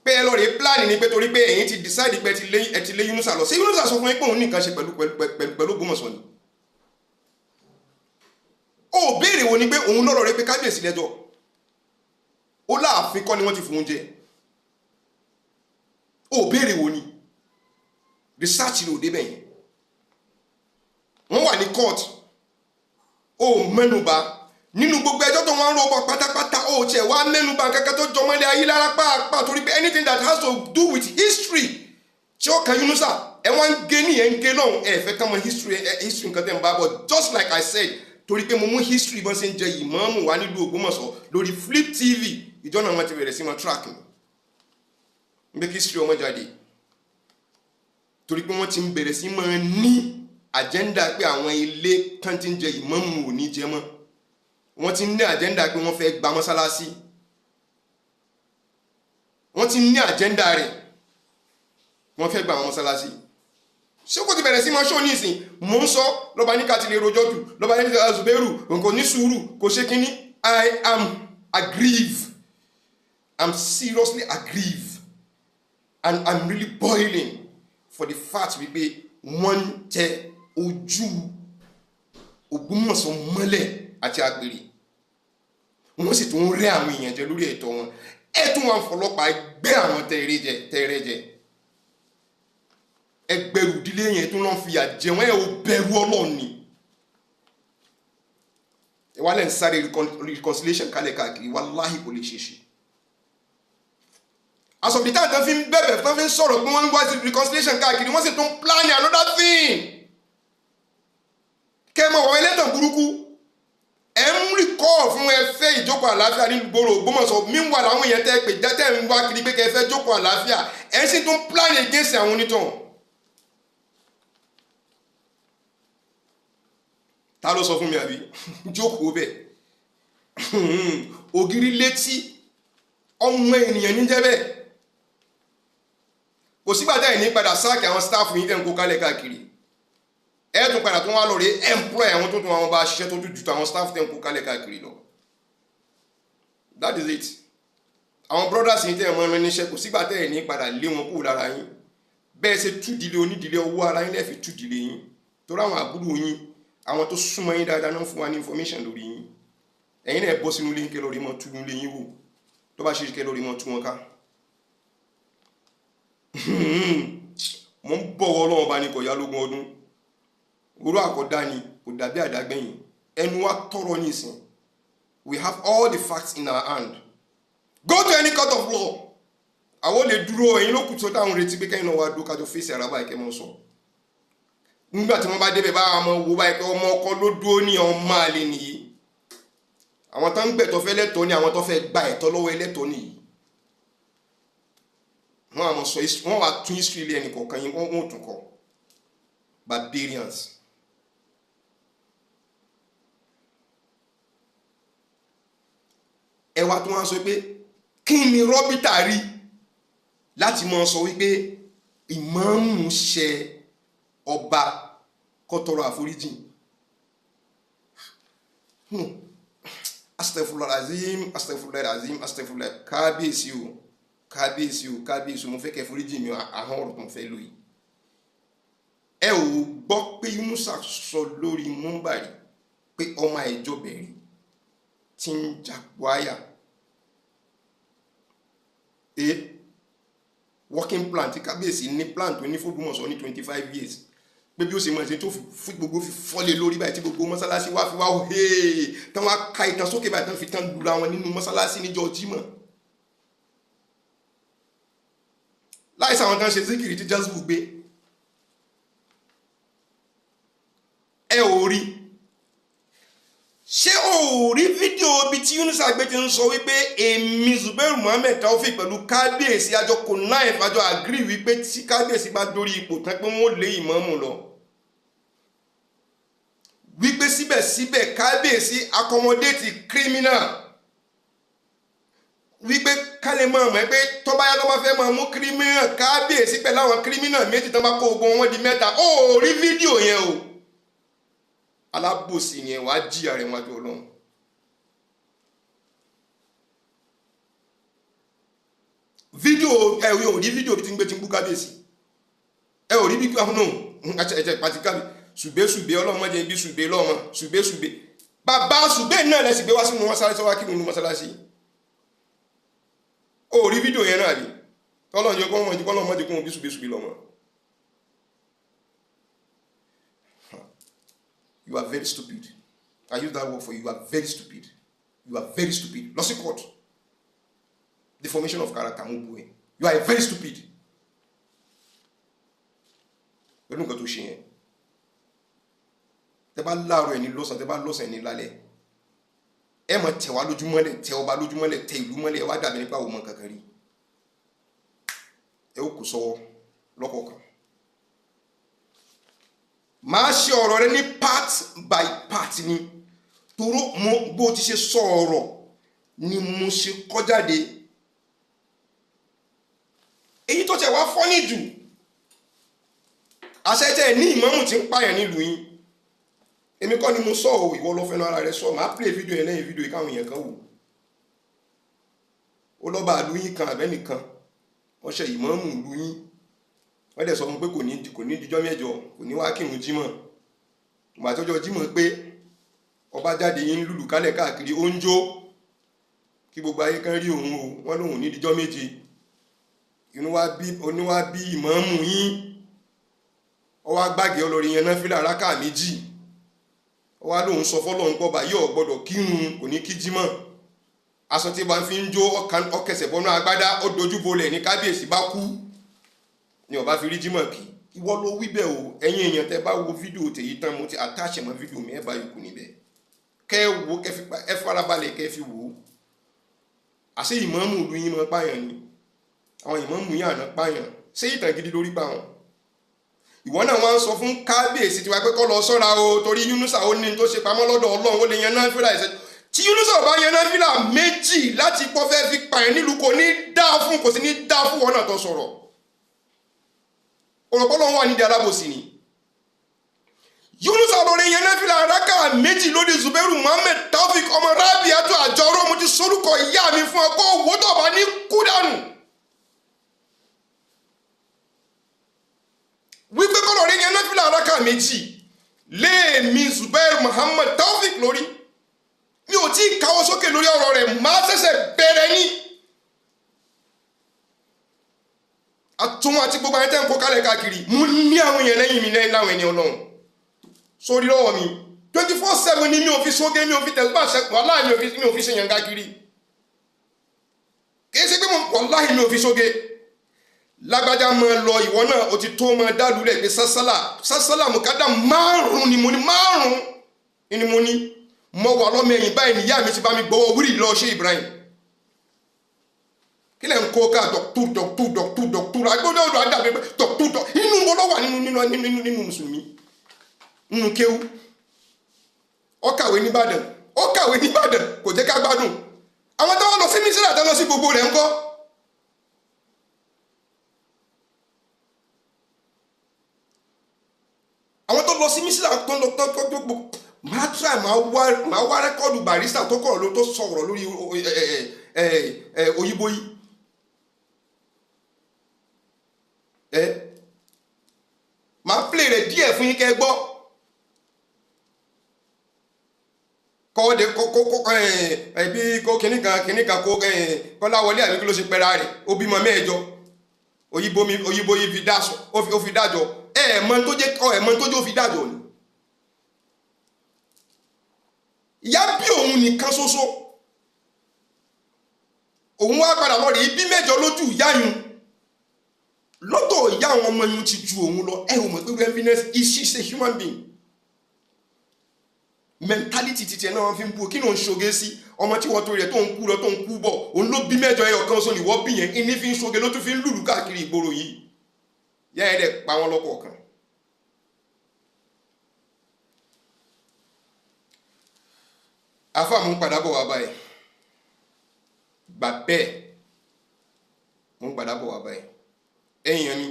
pé ẹlọ rẹ̀ pláàni ni pé torí pé ẹ̀yin ti decide pé ẹ ti lé Yunusa lọ sí Yunusa sọ fún yín pé òun nìkan ṣe pẹ̀lú Ògbómọ̀ṣọ́ ni ó béèrè wo ni pé òun lọ́rọ̀ rẹ̀ pé kábíyèsí lẹ́jọ́ ó láàfin kọ́ ni wọ́n ti fún un jẹ ó béèrè wo ni research ni ò débẹ̀ yẹn wọ́n wà ní court ó mẹ́nubà nínú gbogbo ẹjọ́ tó wọ́n ń rọ́bọ̀ pátápátá ó tiẹ̀ wá mẹ́nubà kankan tó jọmọ́lé ayé lára pàápàá torí pé anything that has to do with history tí ó kan Yunusa ẹ wọ́n ń gé ní ẹ̀ ń gé náà ẹ fẹ́ kàn mọ́ history nǹkan tẹ̀ ń bá bọ̀ just like I said torí pé mo mú history bọ́n ṣe ń jẹ ìmáàmù wá nílùú Ògbómọ̀ṣọ́ lórí Flip TV ìjọ náà wọ́n ti bẹ̀rẹ̀ sí wọn track ni make history ọmọ jáde torí pé wọ́n ti ń bẹ̀rẹ̀ sí máa ní agenda pé àwọn ilé tán ti ń jẹ ìmáàmù ò ní jẹ mọ́ wọ́n ti ní agenda pé wọ́n fẹ́ gba mọ́sálásí wọ́n ti ní agenda rẹ̀ wọ́n fẹ́ gba àwọn mọ́sálásí ṣé kò ti bẹ̀rẹ̀ sí máa ṣó ní ìsìn mò ń sọ lọ́ba ní ká ti lè rojọ́ jù lọ́ba ní ká Zubairu nǹkan ní sùúrù kò ṣe kínní I am aggrieved. I'm seriously aggrieved and I'm really boiling for the fact wípé wọ́n tẹ ojú Ògbómọ̀ṣọ́ mọ́lẹ̀ àti àgbèrè wọ́n sì tún rẹ́ àwọn èèyàn jẹ lórí ẹ̀tọ́ wọn ẹ tún wọn fọlọ́pàá gbé àwọn tẹ́ẹ̀rẹ́ jẹ ẹgbẹ̀rù ìdílé yẹn tún lọ́n fi àjẹ wọn ẹ ò bẹ̀rù Ọlọ́run ni ẹ wá lẹ́yìn sáré reconciliation kálẹ̀ káàkiri wàláhì kò lè ṣe ṣe asọ̀bìtá tán fi ń bẹ̀bẹ̀ tán fi ń sọ̀rọ̀ pé wọ́n ń wá sí reconciliation káàkiri wọ́n sì tún plan another thing kẹ́mọ̀ wọ́n ẹlẹ́tàn burúkú ẹ̀ ń recall fún ẹfẹ́ ìjókòó àlàáfíà ní gbòòrò Ògbómọ̀ṣọ́ mímúwà làwọn èèyàn tẹ́ pé jẹ́tẹ̀ ń wá kiri pé kẹfẹ́ jókòó àlàáfíà ẹ̀ sì tún plan against àwọn onítàn ta ló sọ fún mi àbí jókòó bẹ́ẹ̀ ògiri létí ọmọ ènìyàn níjẹ́ bẹ́ẹ̀ kò sígbà tẹ́ ẹ̀ ní padà sáàkì àwọn staff yìí tẹ́ ń kó kálẹ̀ káàkiri ẹ̀ tún padà tó wá lọ rí employ àwọn tó tún àwọn bá ṣiṣẹ́ tó tún jù àwọn staff tẹ́ ń kó kálẹ̀ káàkiri lọ that is it àwọn brothers yìí tẹ́ ẹ̀ mọ́ ẹran níṣẹ́ kò sígbà tẹ́ ẹ̀ ní padà lé wọn kúrò lára yín bẹ́ẹ̀ ṣe túdìlé onídìlé owó ara yín lẹ́ẹ̀fi túdìlé yín torí àwọn àbúrò yín àwọn tó súnmọ́ yín dáadáa náà fún wa ní information lórí yín ẹ̀yin náà bọ́ sínú ilé ń kẹ́ lórí mọ́ tú ilé yín wò tó bá ṣe kẹ́ lórí mọ́ tú wọn ká mo ń bọ̀wọ̀ Ọlọ́run bá ní kọ̀yá lógún ọdún orú àkọ́dá ni kò dàbí àdágbẹ̀yìn ẹnu wa tọrọ ní ìsìn we have all the facts in our hand go to any court of law àwọn lè dúró ẹ̀yin ló kù tó táwọn retí pé kẹ́yìn náà wá dúró kájọ fèsì ara báyìí kẹ́ mọ́ sọ nígbà tí wọ́n bá débẹ̀ bá ọmọ wo báyìí pé ọmọ ọkọ ló dúró ní ọmọ àlè nìyí àwọn tó ń gbẹ̀tọ́ fẹ́ lẹ́tọ̀ọ́ ní àwọn tó fẹ́ gba ẹ̀tọ́ lọ́wọ́ ẹlẹ́tọ̀ọ́ nìyí wọ́n àmọ́ sọ wọ́n wá tún history ilé ẹnì kọ̀ọ̀kan yín wọ́n tún kọ́ barbarians ẹ wá tún wá sọ pé kí ni rọ́bìtà rí láti mọ́ sọ wípé ìmáàmù ṣe ọba kó tọrọ àforíjì astagfirullah kábíyèsí o mo fẹ́ kẹ́ foríjì mi àwọn ọ̀rọ̀ tó ń fẹ́ lóyìí ẹ ò gbọ́ pé Yunusa sọ lórí múmbàrí pé ọmọ ìjọ bẹ̀rẹ̀ tí ń jàpọ̀ working plan tí kábíyèsí ní plan tó ní f'Ògbómọ̀ṣọ́ ní 25 years pé bí ó ṣe mọ̀ ṣe tó fi gbogbo fi fọ́lé lórí báyìí tí gbogbo mọ́sálásí wá fi wá hẹ́ẹ̀ tán wá ka ìtàn sókè báyìí tán fi tán lura wọn nínú mọ́sálásí níjọ́ Jímọ̀ láìsí àwọn tán ṣe síkìrì tí jásùbù gbé ẹ ò rí ṣé o ò rí fídíò ibi tí Yunusa gbé ti ń sọ wípé èmi Zubairu Muhammed Taofeek pẹ̀lú kábíyèsí àjọ kò náà ìfàjọ àgírí wípé tí kábíyèsí bá dórí ipò tán pé wọ́n lé ìmáàmù lọ wípé síbẹ̀síbẹ̀ kábíyèsí accommodate criminal wípé kálẹ̀ máa mọ̀ pé tó bá yá tó bá fẹ́ máa mú criminal kábíyèsí pẹ̀lú àwọn criminal méjì tó bá kó ogun wọn di mẹ́ta ó rí fídíò yẹn o alábòsí yẹn wàá jìyà rẹ̀ wájú Ọlọ́run fídíò ẹ ò rí fídíò bí ti ń gbé ti ń bú kábíyèsí ẹ ò rí bí àwọn náà ẹ̀jẹ̀ pàtíkàbí ṣùgbẹ́ ọlọ́mọdé bí ṣùgbẹ́ lọ́mọ ṣùgbẹ́ bàbá ṣùgbẹ́ náà lẹ́sì gbé wá sínú mọ́sálásí wá kírun ní mọ́sálásí ó rí fídíò yẹn náà rí tọ́lọ́njẹ́ kọ́lọ́mọdé kún bí ṣùgbẹ́ lọ́mọ. You are very stupid. I use that word for you. You are very stupid. You are very stupid. Lost in court. Deformation of character. You are very stupid. Pẹ̀lú nǹkan tó ṣe yẹn. Tẹ́ bá láàárọ̀ ẹni lọ́sàn, tẹ́ bá lọ́sàn ẹni lálẹ́. Ẹ máa tẹ̀ wá lójúmọ́lẹ̀, tẹ ọba lójúmọ́lẹ̀, tẹ ìlú mọ́lẹ̀, ẹ wá dàbí nípa òun mọ̀ kankan rí. Ẹ ó kù sọ́wọ́ lọ́kọ̀ọ̀kan. Máa ṣe ọ̀rọ̀ rẹ ní part by part ni. Toro mo bó ti ṣe sọ ọ̀rọ̀ ni mo ṣe kọ jáde. Èyí tó tẹ̀ wá fọ́nì jù. Àṣẹ tẹ́ ní ìmáàmù tí ń pààyàn nílùú yín. Èmi kọ́ ni mo sọ ọ́, ìwọ ló fẹ́nu ara rẹ sọ. Màá play video yẹn lẹ́yìn video yìí káwọn èèyàn kan wò. Ó lọ́ba ìlú yín kan àbẹ́nìkan. Wọ́n ṣe ìmáàmù ìlú yín. Wọ́n dẹ̀ sọ fún pé kò ní dijọ́ mẹ́jọ, kò ní wá kírun jímọ̀. Ìgbà tọ́jọ́ jímọ̀ pé ọba jáde yín lùlù kálẹ̀ káàkiri ó ń jó kí gbogbo ayé kan rí òun o. Wọ́n lóhun ní dijọ́ méje. Oníwá bí ìmáàmù yín. Ó wá gbàgé ọlọ́rin yẹn náfílà rákà méjì. Ó wá lóhun sọ fọ́lọ́run pé bá yóò gbọ́dọ̀ kírun, kò ní kí jímọ̀. Aṣọ tí bá fi ń jó ọkẹsẹ̀ bọ́nú agbádá, ó dojú bolẹ̀ ní kábíyèsí bá kú. Ni ó bá fi rí jímọ̀ kí. Ìwọ ló wí bẹ́ẹ̀ o. Ẹ̀yin èèyàn tẹ́ bá wo fídíò tèyí tán mo ti attach mọ́ fídíò mi ẹ bá yòókù níbẹ̀. Kẹ́ wo ẹ farabalẹ̀ kẹ́ fi wò. Àṣé ìmáàmù ìlú yín mọ́ pààyàn ni. Àwọn ìmáàmù yín àná pààyàn. Ṣé ìtàn gidi lórí pa wọn? Ìwọ náà wá ń sọ fún kábíyèsí tiwa pé kó lọ sọ́ra o torí Yunusa ó ní tó ṣe pamọ́ lọ́dọ̀ Ọlọ́run ó lè yan náfílà ìṣẹ́. Tí Yunusa bá yan náfílà méjì láti pọ́ fẹ́ fi pààyàn nílùú kò ní dá fún kò sí ní dá fún wọn náà tó sọ̀rọ̀. Ọ̀rọ̀pọ̀lọ́ wà nídìí alábòsí ni. Yunusa lórí yan náfílà rákà méjì lórí Zubairu Muhammed Taofik ọmọ Rabiatu Àjọrò mo ti sorúkọ ìyá mi fún ọ kó owó tó bá ní kú dànù. Wípé kọ́ lórí yan náfílà rákà méjì léèmí Zubairu Muhammed Taofik lórí. Mi ò tí ì káwọ́ sókè lórí ọ̀rọ̀ rẹ̀ máa ṣẹ̀ṣẹ̀ bẹ̀rẹ̀ ní. Àtúnwò àti gbogbo ẹni tẹ́ ń kó kálẹ̀ káàkiri mo ní àwọn èèyàn lẹ́yìn mi lẹ́yìn láwọn ẹni Ọlọ́run sórí lọ́wọ́ mi 24/7 ni mi ò fi sóge mi ò fi tẹ̀síbà ṣẹ́kù wàláhì mi ò fi ṣe yàn káàkiri kìí ṣe pé wàláhì mi ò fi sóge lágbájá máa lọ ìwọ náà o ti tó máa dálulẹ̀ pé sásálà mùkádà márùn-ún ni mo ní mo wà lọ́mọ ẹ̀yìn báyìí níyà mi ti bá mi gbọ́wọ́ wúrì lọ ṣe Ibrahim kí lẹ́ ń kó ká dọ̀tú agbóná ọ̀dọ̀ àdàbẹ̀ dọ̀tú inú wọn lọ wà nínú mùsùlùmí nínú kéwú ó kàwé nìbàdàn kò jẹ́ ká gbádùn àwọn tó wọ́n lọ sí mísírà tó lọ sí gbogbo rẹ̀ ńkọ́ àwọn tó lọ sí mísírà tó lọ tó gbogbo máa try máa wá rẹ́kọ́ọ̀dù Barrister tó kọ̀ ló tó sọ̀rọ̀ lórí òyìnbó yìí máa play rẹ̀ díẹ̀ fún yín kẹ́ gbọ́ kọ́ọ̀dé ẹbí kó kìnnìkan kó Kọ́láwọlé àbí kí ló ṣe pẹ́ra rẹ̀ ó bímọ mẹ́ẹ̀jọ òyìnbó yìí fi dájọ́ ẹ̀ẹ̀mọ́ tó jẹ́ ó fi dájọ́ ni ìyá bí òun nìkan ṣoṣo òun wá padà lọ rí bí mẹ́jọ lójú ìyá yun lọ́tọ̀ ìyá àwọn ọmọ yun ti ju òun lọ ẹ ò mọ̀ pé readiness is a human being mentality ti tiẹ̀ náà wọ́n fi ń bú kí ló ń ṣoge sí ọmọ tí wọ́n tó rẹ̀ tó ń kú lọ tó ń kú bọ̀ òun ló bí mẹ́jọ ẹyọ kan sọ nìwọ́ bí yẹn ní fi ń ṣoge ló tún fi ń lùlù káàkiri ìgboro yìí yá ẹ̀ dẹ̀ pa wọn lọ́kọ̀ọ̀kan. Afa mo ń padà bọ̀ wá báyìí gbà bẹ́ẹ̀ mo ń padà bọ̀ wá báyìí ẹ̀yìn mi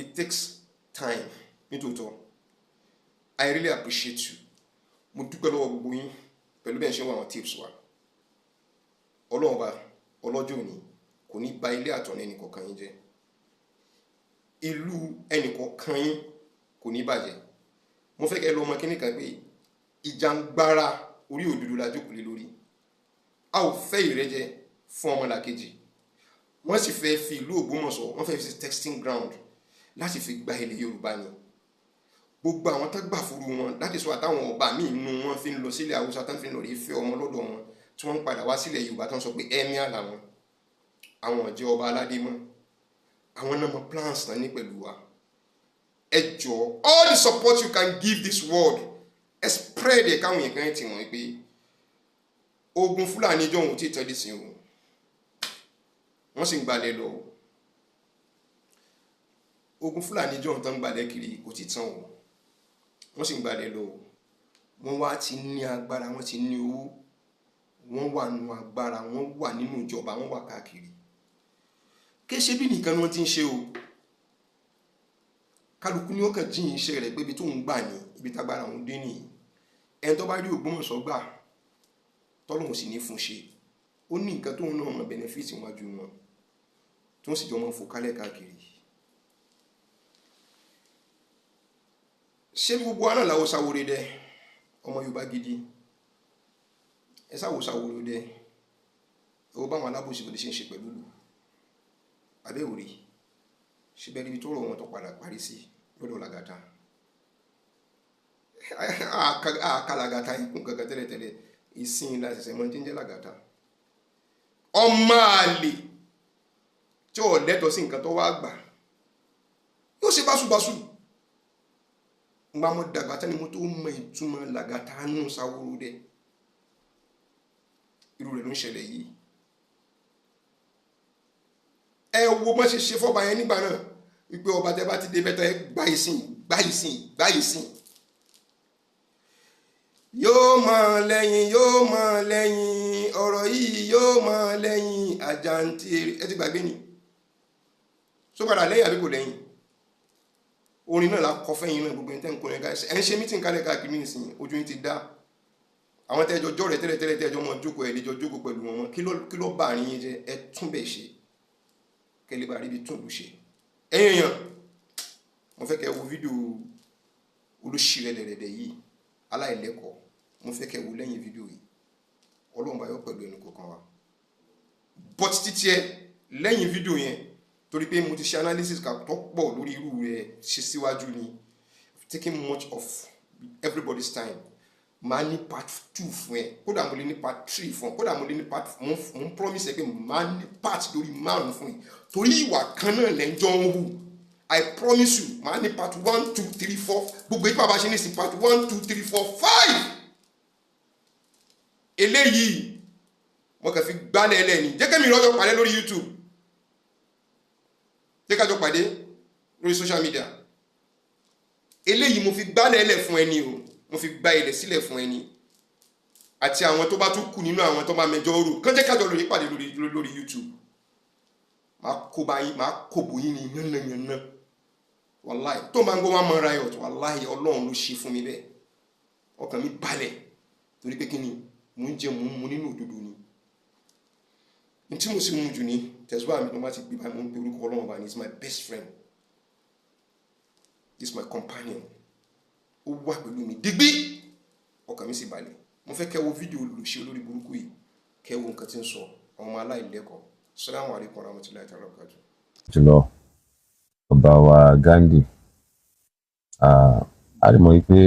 it takes time nítòótọ́ I really appreciate you mo dúpẹ́ lọ́wọ́ gbogbo yín pẹ̀lú bẹ́ẹ̀ ṣe wọ́n àwọn tips wa Ọlọ́run bá ọlọ́jọ́ òní kò ní ba ilé àtọ̀nà ẹnìkọ̀ọ̀kan yín jẹ́ ìlú ẹnìkọ̀ọ̀kan yín kò ní bàjẹ́ mo fẹ́ kẹ́ lọ ọmọ kíní kan pé ìjàngbara orí òdodo la jókòó lé lórí a ò fẹ́ ìrẹ́jẹ fún ọmọlàkejì wọ́n sì fẹ́ fi ìlú Ògbómọ̀ṣọ́ wọ́n fẹ́ fi testing ground láti fi gba ilẹ̀ Yorùbá ni gbogbo àwọn tó gbà fúru wọn láti sọ àtàwọn ọba míì nínú wọn fi ń lọ sílẹ̀ Haúsá tán fi ń lọ rí fẹ́ ọmọ lọ́dọ̀ wọn tí wọ́n ń padà wá sílẹ̀ Yorùbá tán sọ pé emir làwọn àwọn ọ̀jẹ̀ ọba aládé mọ́ àwọn náà mọ plans náà ní pẹ̀lú wa. Ẹ jọ̀ọ́ all the support you can give this world ẹ spread ẹ̀ káwọn yẹn kan ti wọ̀n pé ogun Fúlàní jọ̀hún tí tẹ́lẹ̀ sí o wọ́n sì ń gbalẹ̀ lọ ogun Fúlàní jọ̀hún tán ń gbalẹ̀ kiri kò ti tán o wọ́n sì ń gbalẹ̀ lọ wọ́n wá ti ní agbára wọ́n ti ní owó wọ́n wà nínú agbára wọ́n wà nínú ìjọba wọ́n wà káàkiri kí ṣe bí nìkan ni wọ́n ti ń ṣe o kálukú ni ó kàn jíyìn iṣẹ́ rẹ̀ pé ibi tó ń gbà ní ibi tágbára òun dé nìyí ẹni tó bá rí Ògbómọ̀ṣọ́ gbà tọ́lọ́hun sì ní fún ṣe ó ní nǹkan tóun náà mọ benefit wájú wọn tó ń sì jọ mọ́ fò kálẹ̀ káàkiri. ṣé gbogbo aná làwọ̀ sáwòrè dẹ ọmọ Yorùbá gidi ẹ sáwò sáwòrè dẹ ẹ wo báwọn alábòsí bó lè ṣe ń ṣe pẹ̀lú lò abẹ́ òrì ṣíbẹ̀ níbi tó rọ̀ wọn tó padà parí sí lọ́dọ̀ Lagata àkàlàgàtà ikùn kankan tẹ́lẹ̀tẹ́lẹ̀ ìsìn láṣẹṣẹ mọ́ tí ń jẹ́ Lagata ọmọ àlè tí ò lẹ́tọ̀ọ́ sí nǹkan tó wá gbà yóò ṣe báṣubàṣu ngbàmọ́ dàgbà tani mo tó mọ ìtumọ̀ Lagata nù sáwòrò dẹ irú rẹ̀ ló ń ṣẹlẹ̀ yìí. Ẹ wo bọ́n ṣe ṣe fọ́ba yẹn nígbà náà wípé ọba tẹ bá ti dé bẹ́tọ̀ ẹ gbá ìsìn yóò mọ̀ lẹ́yìn ọ̀rọ̀ yìí yóò mọ̀ lẹ́yìn àjàǹtì ẹ ti gbàgbé ni só padà lẹ́yìn àbí kò lẹ́yìn orin náà la kọ fẹ́yìn náà gbogbo ẹ̀ńtẹ́ nǹkan ẹ̀ka ẹ̀ ń ṣe mítìn kálẹ̀ káàkiri nísìnyí ojú yín ti dá àwọn tẹ́jọ jọ́ rẹ̀ tẹ́lẹ̀ tẹ́jọ mọ́ jókòó ẹ̀ lẹ́jọ jókòó pẹ̀lú wọn kí ló bá àárín yín jẹ́ ẹ tún bẹ̀ ṣe kẹ́lẹ́ bá rí ibi tún lù ṣe ẹ̀yìn èèyàn mo fẹ́ kẹ́ wo fídíò olóṣìírẹ̀lẹ̀rẹ̀dẹ̀ yìí aláìlẹ́kọ̀ọ́ mo fẹ́ kẹ́ wo lẹ́yìn fídíò yìí Ọlọ́run bá yọ pẹ̀lú ẹnu kọ̀ọ̀kan wa but títí ẹ lẹ́yìn fídíò yẹn torí pé mo ti ṣe analysis tó pọ̀ lórí irú rẹ̀ ṣe síwájú ni taking much of everybody's time máa ní part 2 fún ẹ kódà mo lè ní part 3 fún ọ kódà mo lè ní part mo ń promise ẹ pé máa ní part lórí 5 fún ẹ torí ìwà kan náà lẹ́jọ́ ń hù I promise you máa ní part 1 2 3 4 gbogbo ìpá bá ṣe ní sí part 1 2 3 4 5 eléyìí mo kàn fi gbálẹ̀ ẹlẹ́ni jẹ́ kẹ́mi lọ́jọ́ pàdé lórí YouTube jẹ́ kájọ pàdé lórí social media eléyìí mo fi gbálẹ̀ ẹlẹ́ fún ẹni o mo fi gba ilẹ̀ sílẹ̀ fún ẹni àti àwọn tó bá tún kù nínú àwọn tó bá mẹjọ rò kán jẹ́ kájọ lórí pàdé lórí YouTube máa kó bòyí ní yánnayànna wàláì tó máa ń gbọ́ wọn mọ riot wàláì Ọlọ́run ló ṣe fún mi bẹ́ẹ̀ ọkàn mi balẹ̀ torí pé kí ni mo ń jẹ mo nínú òdodo ni tí mo sì mú jù ní tẹ̀síwá mi tó bá ti gbé báyìí mo ń pe orúkọ Ọlọ́run bá ní is my best friend is my companion ó wà pẹ̀lú mi digbí ọkàn mi sì balẹ̀ mo fẹ́ kẹ́ wo fídíò olùṣe olórí burúkú yìí kẹ́ wo nǹkan tí ń sọ àwọn ọmọ aláìlẹ́kọ̀ọ́ Assalamu alaikum warahmatullahi ta'ala wabarakatuh. Jùlọ ọba wa Ghandi a rí mọ̀ wípé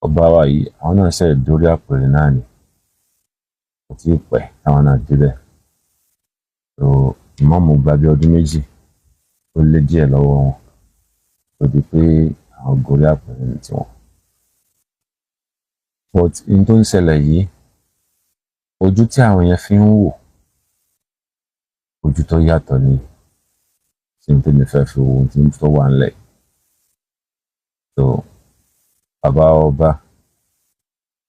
ọba wa yìí àwọn náà ṣe dórí àpèrè náà ni kò tí ì pẹ́ táwọn náà débẹ̀ so ìmáàmù gba bí ọdún méjì ó lé díẹ̀ lọ́wọ́ wọn tó di pé àwọn gorí àpèrè ní tiwọn but in tó ń ṣẹlẹ̀ yìí ojú tí àwọn yẹn fi ń wò ojú tó yàtọ̀ ni tí n tẹ́lẹ̀ fẹ́ fi wo ohun tí n tó wà ńlẹ̀ so bàbá ọba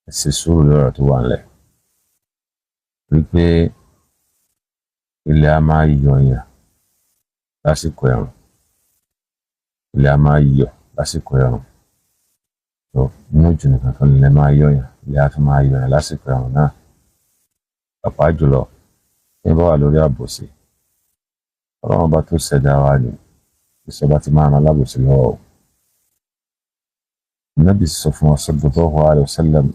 ẹ ṣe sùúrù lọ́rọ̀ tó wà ńlẹ̀ wípé ilẹ̀ a máa yọ̀yàn lásìkò ẹ̀rùn ilẹ̀ a máa yọ̀ lásìkò ẹ̀rùn so inú jù nìkan kan ilẹ̀ máa yọ̀yàn ilẹ̀ a tún máa yọ̀yàn lásìkò ẹ̀rùn náà pàápàá jùlọ ní bá wà lórí àbòsí Ọlọ́run bá tó ṣẹ̀dá wa ni ìṣọba ti máa ran alábòsí lọ́wọ́ o Nábì sọ fún wa sallallahu alaihi wasallam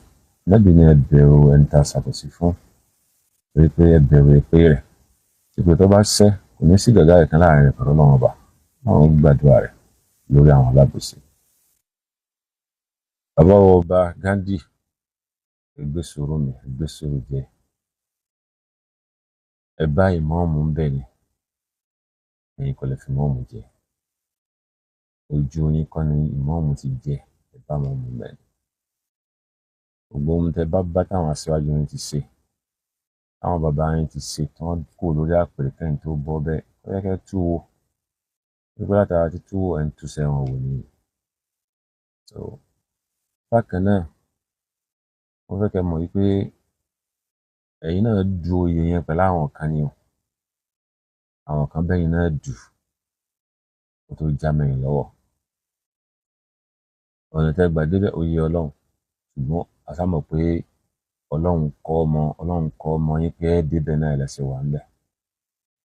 Nábì ní ẹ bẹ̀rù ẹni tá a ṣàbòsí fún torí pé ẹ bẹ̀rù èpè rẹ̀ tí pé tó bá ṣẹ́ kò ní sí gàgá ìkan láàrin rẹ̀ pẹ̀lú Ọlọ́run ọba àwọn gbàdúrà rẹ̀ lórí àwọn alábòsí bàbá ọba Gandhi ẹgbẹ́ sùúrù mi ẹgbẹ́ sùúrù jẹ ẹ bá ìmọ̀ọ́mù ń bẹ̀ ni ẹ̀yin kò lè fi ìmọ̀ọ́mù jẹ ojú yín kọ́ ni ìmọ̀ọ́mù ti jẹ ẹ bá ìmọ̀ọ́mù ń bẹ̀ ni gbogbo ohun tẹ bá táwọn aṣáájú yín ti ṣe táwọn bàbá yín ti ṣe tí wọ́n kó lórí àpèrè kẹ́yìn tó bọ́ bẹ́ẹ̀ ó yẹ kẹ́ tú wò wípé látara ti tú wò ẹ̀ ń tú sẹ́wọ̀n wò ni. So bákan náà wọ́n fẹ́ kẹ́ mọ̀ wípé ẹ̀yin náà du oyè yẹn pẹ̀lú àwọn kan ni o àwọn kan bẹ́yìn náà dù kó tó já mẹ́yìn lọ́wọ́ ọ̀nà tẹ́ gbà débẹ̀ oyè ọlọ́run ṣùgbọ́n a sá mọ̀ pé ọlọ́run kọ́ ọmọ yín pé ẹ́ débẹ̀ náà ẹlẹ́sẹ̀ wà ń bẹ̀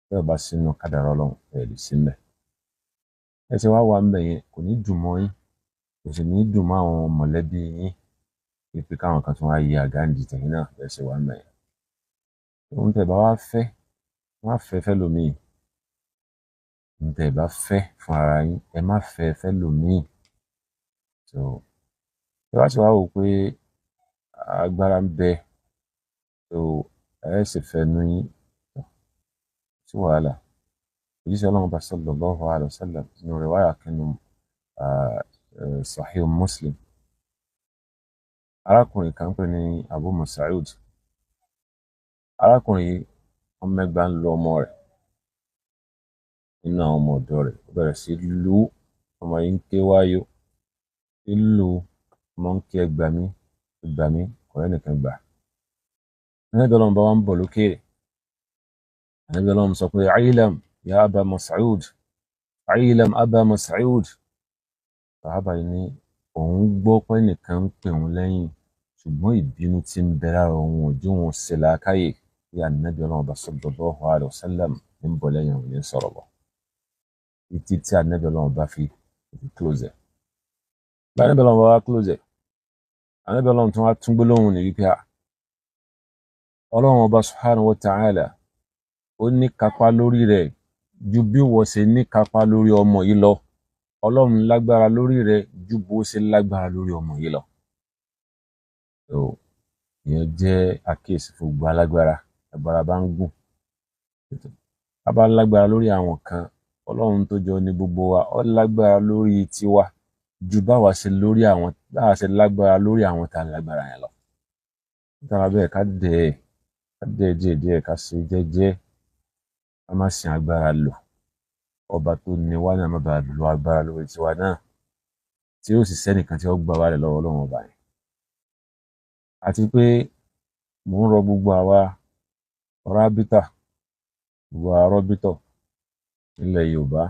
bí ọba sínú kádàrá ọlọ́run ẹ̀ lè sí ń bẹ̀ ẹ ti wá wà ń bẹ̀ yẹn kò ní dùn mọ́ yín kò sì ní dùn mọ́ àwọn mọ̀lẹ́bí yín pé káwọn kan tún wá yí àgáǹdì tẹ̀yìn náà bẹ́ẹ̀ ṣe wà ń bẹ̀ yẹn ohun tẹ́ bá wá fẹ́ wọ́n á fẹ́ lòmíì ohun tẹ́ bá fẹ́ fún ara yín ẹ má fẹ́ lòmíì so ẹ wá sì wá wò pé agbára ń bẹ so ẹ sì fẹ́ nu yín sí wàhálà òjíṣẹ́ ọlọ́run bá sallallahu alaihi wasallam nínú riwaya kinu Sahih Muslim arákùnrin kan pè ní Abu Mas'ud arákùnrin yìí wọ́n mẹ́gbà ń lo ọmọ rẹ̀ nínú àwọn ọmọ ọ̀dọ́ rẹ̀ ó bẹ̀rẹ̀ sí lù ọmọ yìí ń ké wáyò ìlú ọmọ ń ké ẹgbà mí ọ̀rẹ́ nìkan gbà Ànábì Ọlọ́run bá wá ń bọ̀ lókèrè Ànábì Ọlọ́run sọ pé ailam ya Aba Mas'ud ailam Aba Mas'ud sàhábà yìí ní òun gbọ́ pé nìkan ń pè òun lẹ́yìn ṣùgbọ́n ìbínú tí ń bẹ lára òun ojú wọn ṣe làákàyè bí Ànábì Ọlọ́run bá sallallahu alaihi wasallam ń bọ̀ lẹ́yìn òun ní sọ̀rọ̀ bọ̀ títí tí Ànábì Ọlọ́run bá fi close ẹ̀ bá Ànábì Ọlọ́run bá wá close ẹ̀ Ànábì Ọlọ́run tún wá tún gbólóhùn ní wípé Ọlọ́run ọba subhanahu wa ta'ala ó ní kápá lórí rẹ̀ ju bí wọ́n ṣe ní kápá lórí ọmọ yìí lọ Ọlọ́run lágbára lórí rẹ̀ ju bó ṣe lágbára lórí ọmọ yìí lọ. So ìyẹn jẹ́ àkíyèsí fún gbogbo alágbára agbára bá ń gùn a bá lágbára lórí àwọn kan Ọlọ́run tó jọ ní gbogbo wa ó lágbára lórí tiwa ju báwa ṣe lágbára lórí àwọn tá a lágbára yẹn lọ. Nítorí bẹ́ẹ̀ ká dẹ̀ díẹ̀ ká ṣe jẹ́jẹ́ ká má sin agbára lò ọba tó ní wá náà má bàa lo agbára lórí tiwa náà tí ó sì sẹ́nìkan tí ó gbà wá rẹ̀ lọ́wọ́ Ọlọ́run ọba yẹn. Àti pé mò ń rọ gbogbo àwa rọ́bítọ̀ nílẹ̀ Yorùbá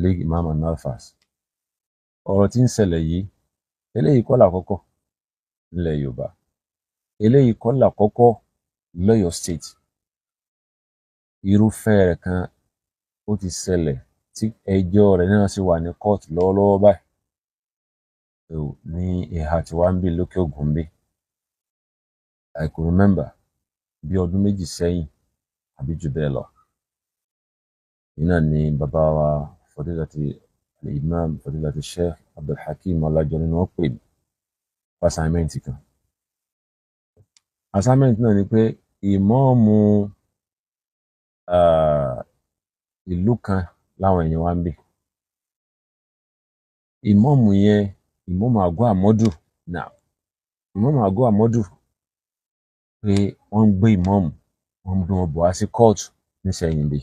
League Imam and Nafas ọ̀rọ̀ tí ń ṣẹlẹ̀ yìí eléyìí kọ́ làkọ́kọ́ nílẹ̀ Yorùbá eléyìí kọ́ làkọ́kọ́ lọ́yọ̀ state irúfẹ́ rẹ̀ kan ó ti ṣẹlẹ̀ tí ẹjọ́ rẹ̀ náà sì wà ní court lọ́wọ́lọ́wọ́ báyìí ní ìhà tí wàá ń bí lókè Ògùn bí I could remember bí ọdún méjì sẹ́yìn àbí jù bẹ́ẹ̀ lọ iná ni bàbá wa Fadilati Imam Fadilati Sheikh Abdulhakeem Ọlájọní ni wọ́n pè mí fún assignment kan assignment náà ni pé ìmọ̀ọ́mù ìlú kan láwọn èèyàn wa ń bí ìmọ̀ọ́mù yẹn ìmọ̀ọ́mù àgọ́ àmọ́dù náà ìmọ̀ọ́mù àgọ́ àmọ́dù pé wọ́n ń gbé ìmọ̀ọ́mù wọ́n ń gbé wọn bọ̀ wá sí kóòtù nísẹ̀yìn bí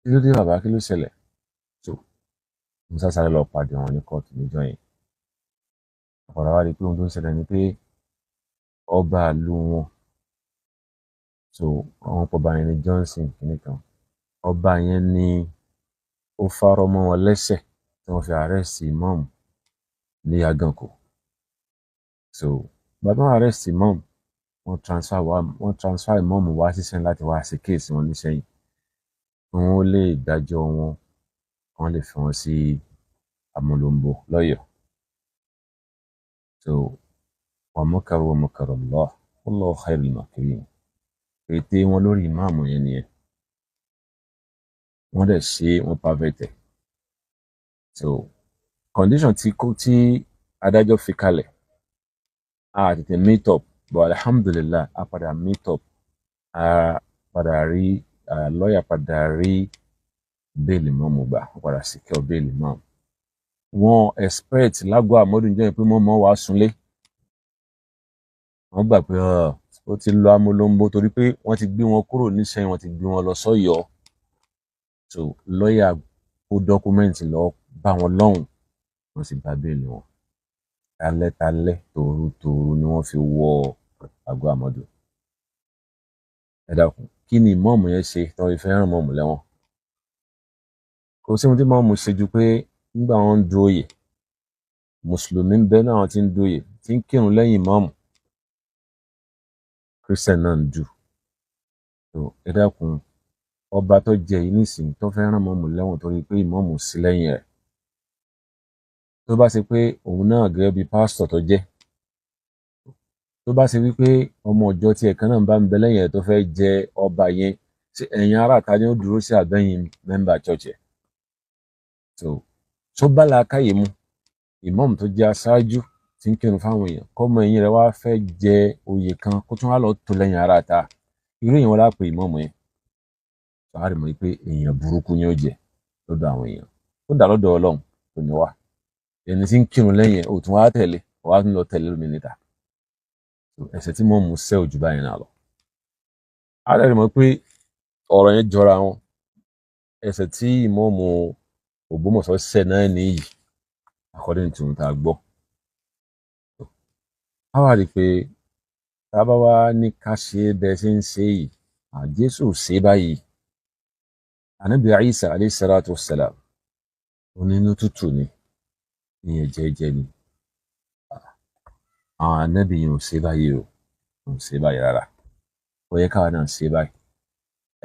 kí ló dé bàbá kí ló ṣẹlẹ̀ tó mo sáré lọ pàdé wọn ní kóòtù níjọ́ yẹn ọ̀rọ̀ wa rí i pé ohun tó ń ṣẹlẹ̀ ni pé ọba ìlú wọn so àwọn ọba yẹn ní Johnson kìnìkan ọba yẹn ní ó fárọ́ mọ́ wọn lẹ́sẹ̀ tí wọ́n fi arrest imam ní Àgànkò so bàbá wọn arrest imam wọ́n transfer imam wá sísẹ́yìn láti wá sí kéèsì wọn nísẹ́yìn wọn ó lè dájọ́ wọn lè fi wọn sí Amúlòǹbó lọ́yọ̀ọ́ so wa makara Allah wallahu khairul makirin ète wọn lórí ìmáàmù yẹn nìyẹn wọ́n dẹ̀ ṣe wọ́n pàfẹ́tẹ̀ so condition tí adájọ́ fi kalẹ̀ a tètè meet up but alhamdulillah a padà meet up a padà rí lọ́ọ̀yà padà rí bẹ́ẹ̀lì mọ́mù gbà wọ́n padà secure bẹ́ẹ̀lì mọ́mù. Wọ́n expect lágọ̀ọ́ àmọ́dún jẹ́ pé mọ́mọ́ wàá súnlé. Wọ́n gbà pé ó ti lọ amúlòǹbó torí pé wọ́n ti gbé wọn kúrò níṣẹ́ wọ́n ti gbé wọn lọ sọ́yọ́. So lọ́ọ̀yà kó dọ́kúmẹ́ǹtì lọ bá wọn lọ́hùn wọ́n sì gba bẹ́ẹ̀lì wọn. Talẹ́talẹ́ tòru ni wọ́n fi wọ àgọ́ àmọ́dù. Ẹ dákun kí ni mọ́mù yẹn ṣe tí wọ́n fi fẹ́ràn mọ́mù lẹ́wọ̀n? Kò sí ohun tí mọ́mù ṣe ju pé nígbà wọn ń du oyè mùsùlùmí ń bẹ náà tí ń du oyè tí ń kírun lẹ́yìn mọ́mù christian náà ń dù. So ẹ dákun ọba tó jẹ yìí nísìnyí tó fẹ́ràn mọ́mù lẹ́wọ̀n torí pé ìmọ̀mù sí lẹ́yìn rẹ̀. Tó bá ṣe pé òun náà gẹ́gẹ́ bí pásítọ̀ tó jẹ́ tó bá ṣe wípé ọmọ ọjọ́ tí ẹ̀kan náà bá ń bẹ lẹ́yìn ẹ̀ tó fẹ́ jẹ ọba yẹn ẹ̀yin ará ta ni ó dúró sí àbẹ́yìn mẹ́mbà church ẹ̀. So tó bá làákàyè mu ìmọ̀mù tó jẹ́ aṣáájú tí ń kírun fáwọn èèyàn kọ́mọ ẹ̀yìn rẹ̀ wá fẹ́ jẹ oyè kan kó tún wá lọ tó lẹ́yìn ará ta irú èèyàn wọn lápè ìmọ̀mù yẹn. Wàá rí mọ̀ pé èèyàn burúkú ni ó jẹ lọ́dọ̀ àwọn èèyàn ó dà lọ́dọ̀ Ọlọ́run tó ní wá ẹni tí ń kírun lẹ́yìn ẹ̀ ò tún wá tẹ̀lé wàá tún lọ tẹ̀lé lómi níta. Ẹ̀ṣẹ̀ tí mọ̀mù ṣẹ̀ ojú báyìí náà lọ. A rí mọ̀ pé ọ̀rọ̀ yẹn jọra wọn. Ẹ̀ṣẹ̀ tí ìmọ̀mù Ògbómọ̀ṣọ́ ṣẹ̀ náà nìyí according to ohun tá a gbọ́. A wá rí i pé tá a bá wá ní ká ṣe bẹ́ẹ̀ ṣe ń ṣe yìí Jésù ṣe báyìí Ànábì Ìsá alayhi salatu wassalam onínú tútù ni ìyẹn jẹ́jẹ́ ni àwọn ànábì yìí ò ṣe báyìí ò ṣe báyìí rárá ó yẹ káwa náà ṣe báyìí.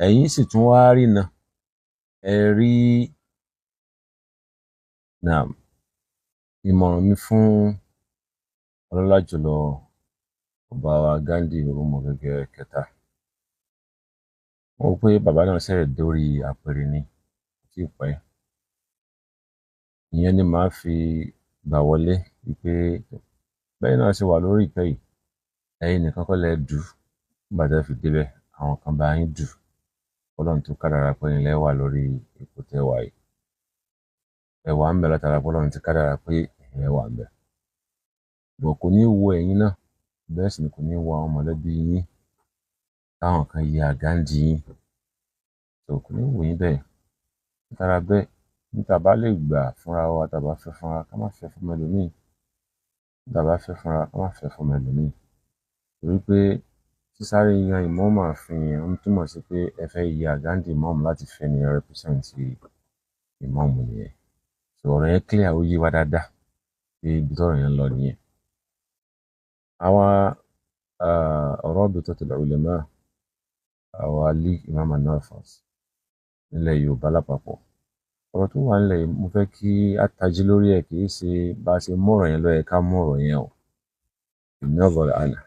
Ẹ̀yin sì tún wá rí na ẹ rí náà ìmọ̀ràn mi fún ọlọ́lá jùlọ ọba wa Ghandi Orúmọgẹ́gẹ́ kẹta. Mo rò pé bàbá náà ṣẹ̀rẹ̀ dórí àpèrè ni tí ì pẹ́. Ìyẹn ni màá fi gbà wọlé wípé bẹ́ẹ̀ náà ṣe wà lórí ìtẹ́ yìí ẹ̀yin nìkan kọ́ lẹ dù nígbà tẹ́ fi débẹ̀ àwọn kan bá yín dù Ọlọ́run tó kádàrá pé ilẹ̀ wà lórí ipò tẹ́ wà yìí ẹ wà ń bẹ látara Ọlọ́run ti kádàrá pé ẹ wà ń bẹ. Bọ̀ kò ní wo ẹ̀yin náà bẹ́ẹ̀ sì ni kò ní wo àwọn mọ̀lẹ́bí yín táwọn kan yẹ Ghandi yín tó kò ní wò yín bẹ́ẹ̀ látara bẹ́ẹ̀ níta bá lè gbà fúnra wa tàbá fẹ́ fúnra ká má fẹ́ fún ẹlòmíì tàbá fẹ́ fúnra ká má fẹ́ fún ẹlòmíì torí pé sísáré yan ìmọ̀ọ́mù ààfin yẹn ń túmọ̀ sí pé ẹ fẹ́ yẹ Ghandi ìmọ̀ọ́mù láti fẹ́ ni represent ìmọ̀ọ́mù nìyẹn. So ọ̀rọ̀ yẹn clear ó yé wa dáadáa pé ibi tọ́rọ̀ yẹn lọ nìyẹn. Àwọn Rabitatul Ulama àwọn League Imam an-Nafas nílẹ̀ Yorùbá lápapọ̀ ọ̀rọ̀ tó wà nílẹ̀ mo fẹ́ kí á tají lórí ẹ̀ kì í ṣe bá a ṣe mọ̀rọ̀ yẹn ló yẹ ká mọ̀rọ̀ yẹn o ìnáwó àná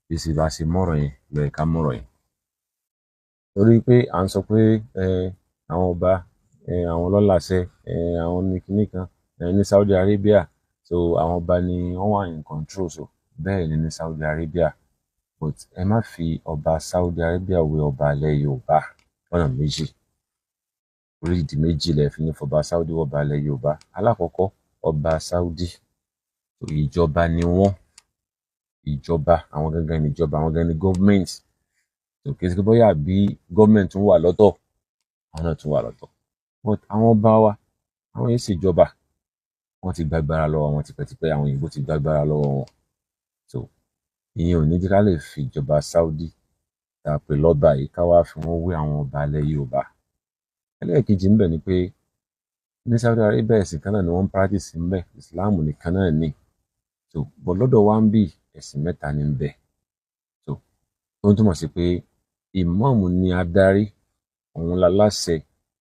kì í ṣe bá a ṣe mọ̀rọ̀ yẹn ló yẹ ká mọ̀rọ̀ yẹn. Torí pé à ń sọ pé àwọn ọba àwọn lọ́làṣẹ àwọn ní kinní kan ní Saudi Arabia so àwọn ọba ni wọ́n wà in control so bẹ́ẹ̀ ni ní Saudi Arabia but ẹ má fi ọba Saudi Arabia wé ọba ilẹ̀ Yorùbá lọ́nà méjì. Orí ìdí méjì lẹ fi ní fọba Saudi wọba ilẹ̀ Yorùbá. Alákọ̀ọ́kọ́ ọba Saudi ìjọba ni wọ́n ìjọba àwọn gangan ní ìjọba àwọn gangan ní gọ́ọ̀mẹ̀ntì so kì í ṣe bóyá bí gọ́ọ̀mẹ̀ntì tún wà lọ́tọ̀ àwọn náà tún wà lọ́tọ̀ but àwọn ọba wa àwọn yìí ṣèjọba wọ́n ti gbàgbára lọ́wọ́ wọn tipẹ́tipẹ́ àwọn òyìnbó ti gbàgbára lọ́wọ́ wọn so ìyẹn ò ní jẹ́ ká lè fi ìjọba Saudi tá a pè lọ́ba yìí ká wá fi wọ́n wé àwọn ọba ilẹ̀ Yorùbá. Ẹlẹ́ẹ̀kejì ń bẹ ni pé ní Saudi Arabia ẹ̀sìn kan náà ni wọ́n ń practice ń bẹ Islam nìkan náà ni so bọ̀ lọ́dọ̀ wa ń bì ẹ̀sìn mẹ́ta ní ń bẹ so tó ń túmọ̀ sí pé ìmáàmù ni adarí òun láláṣẹ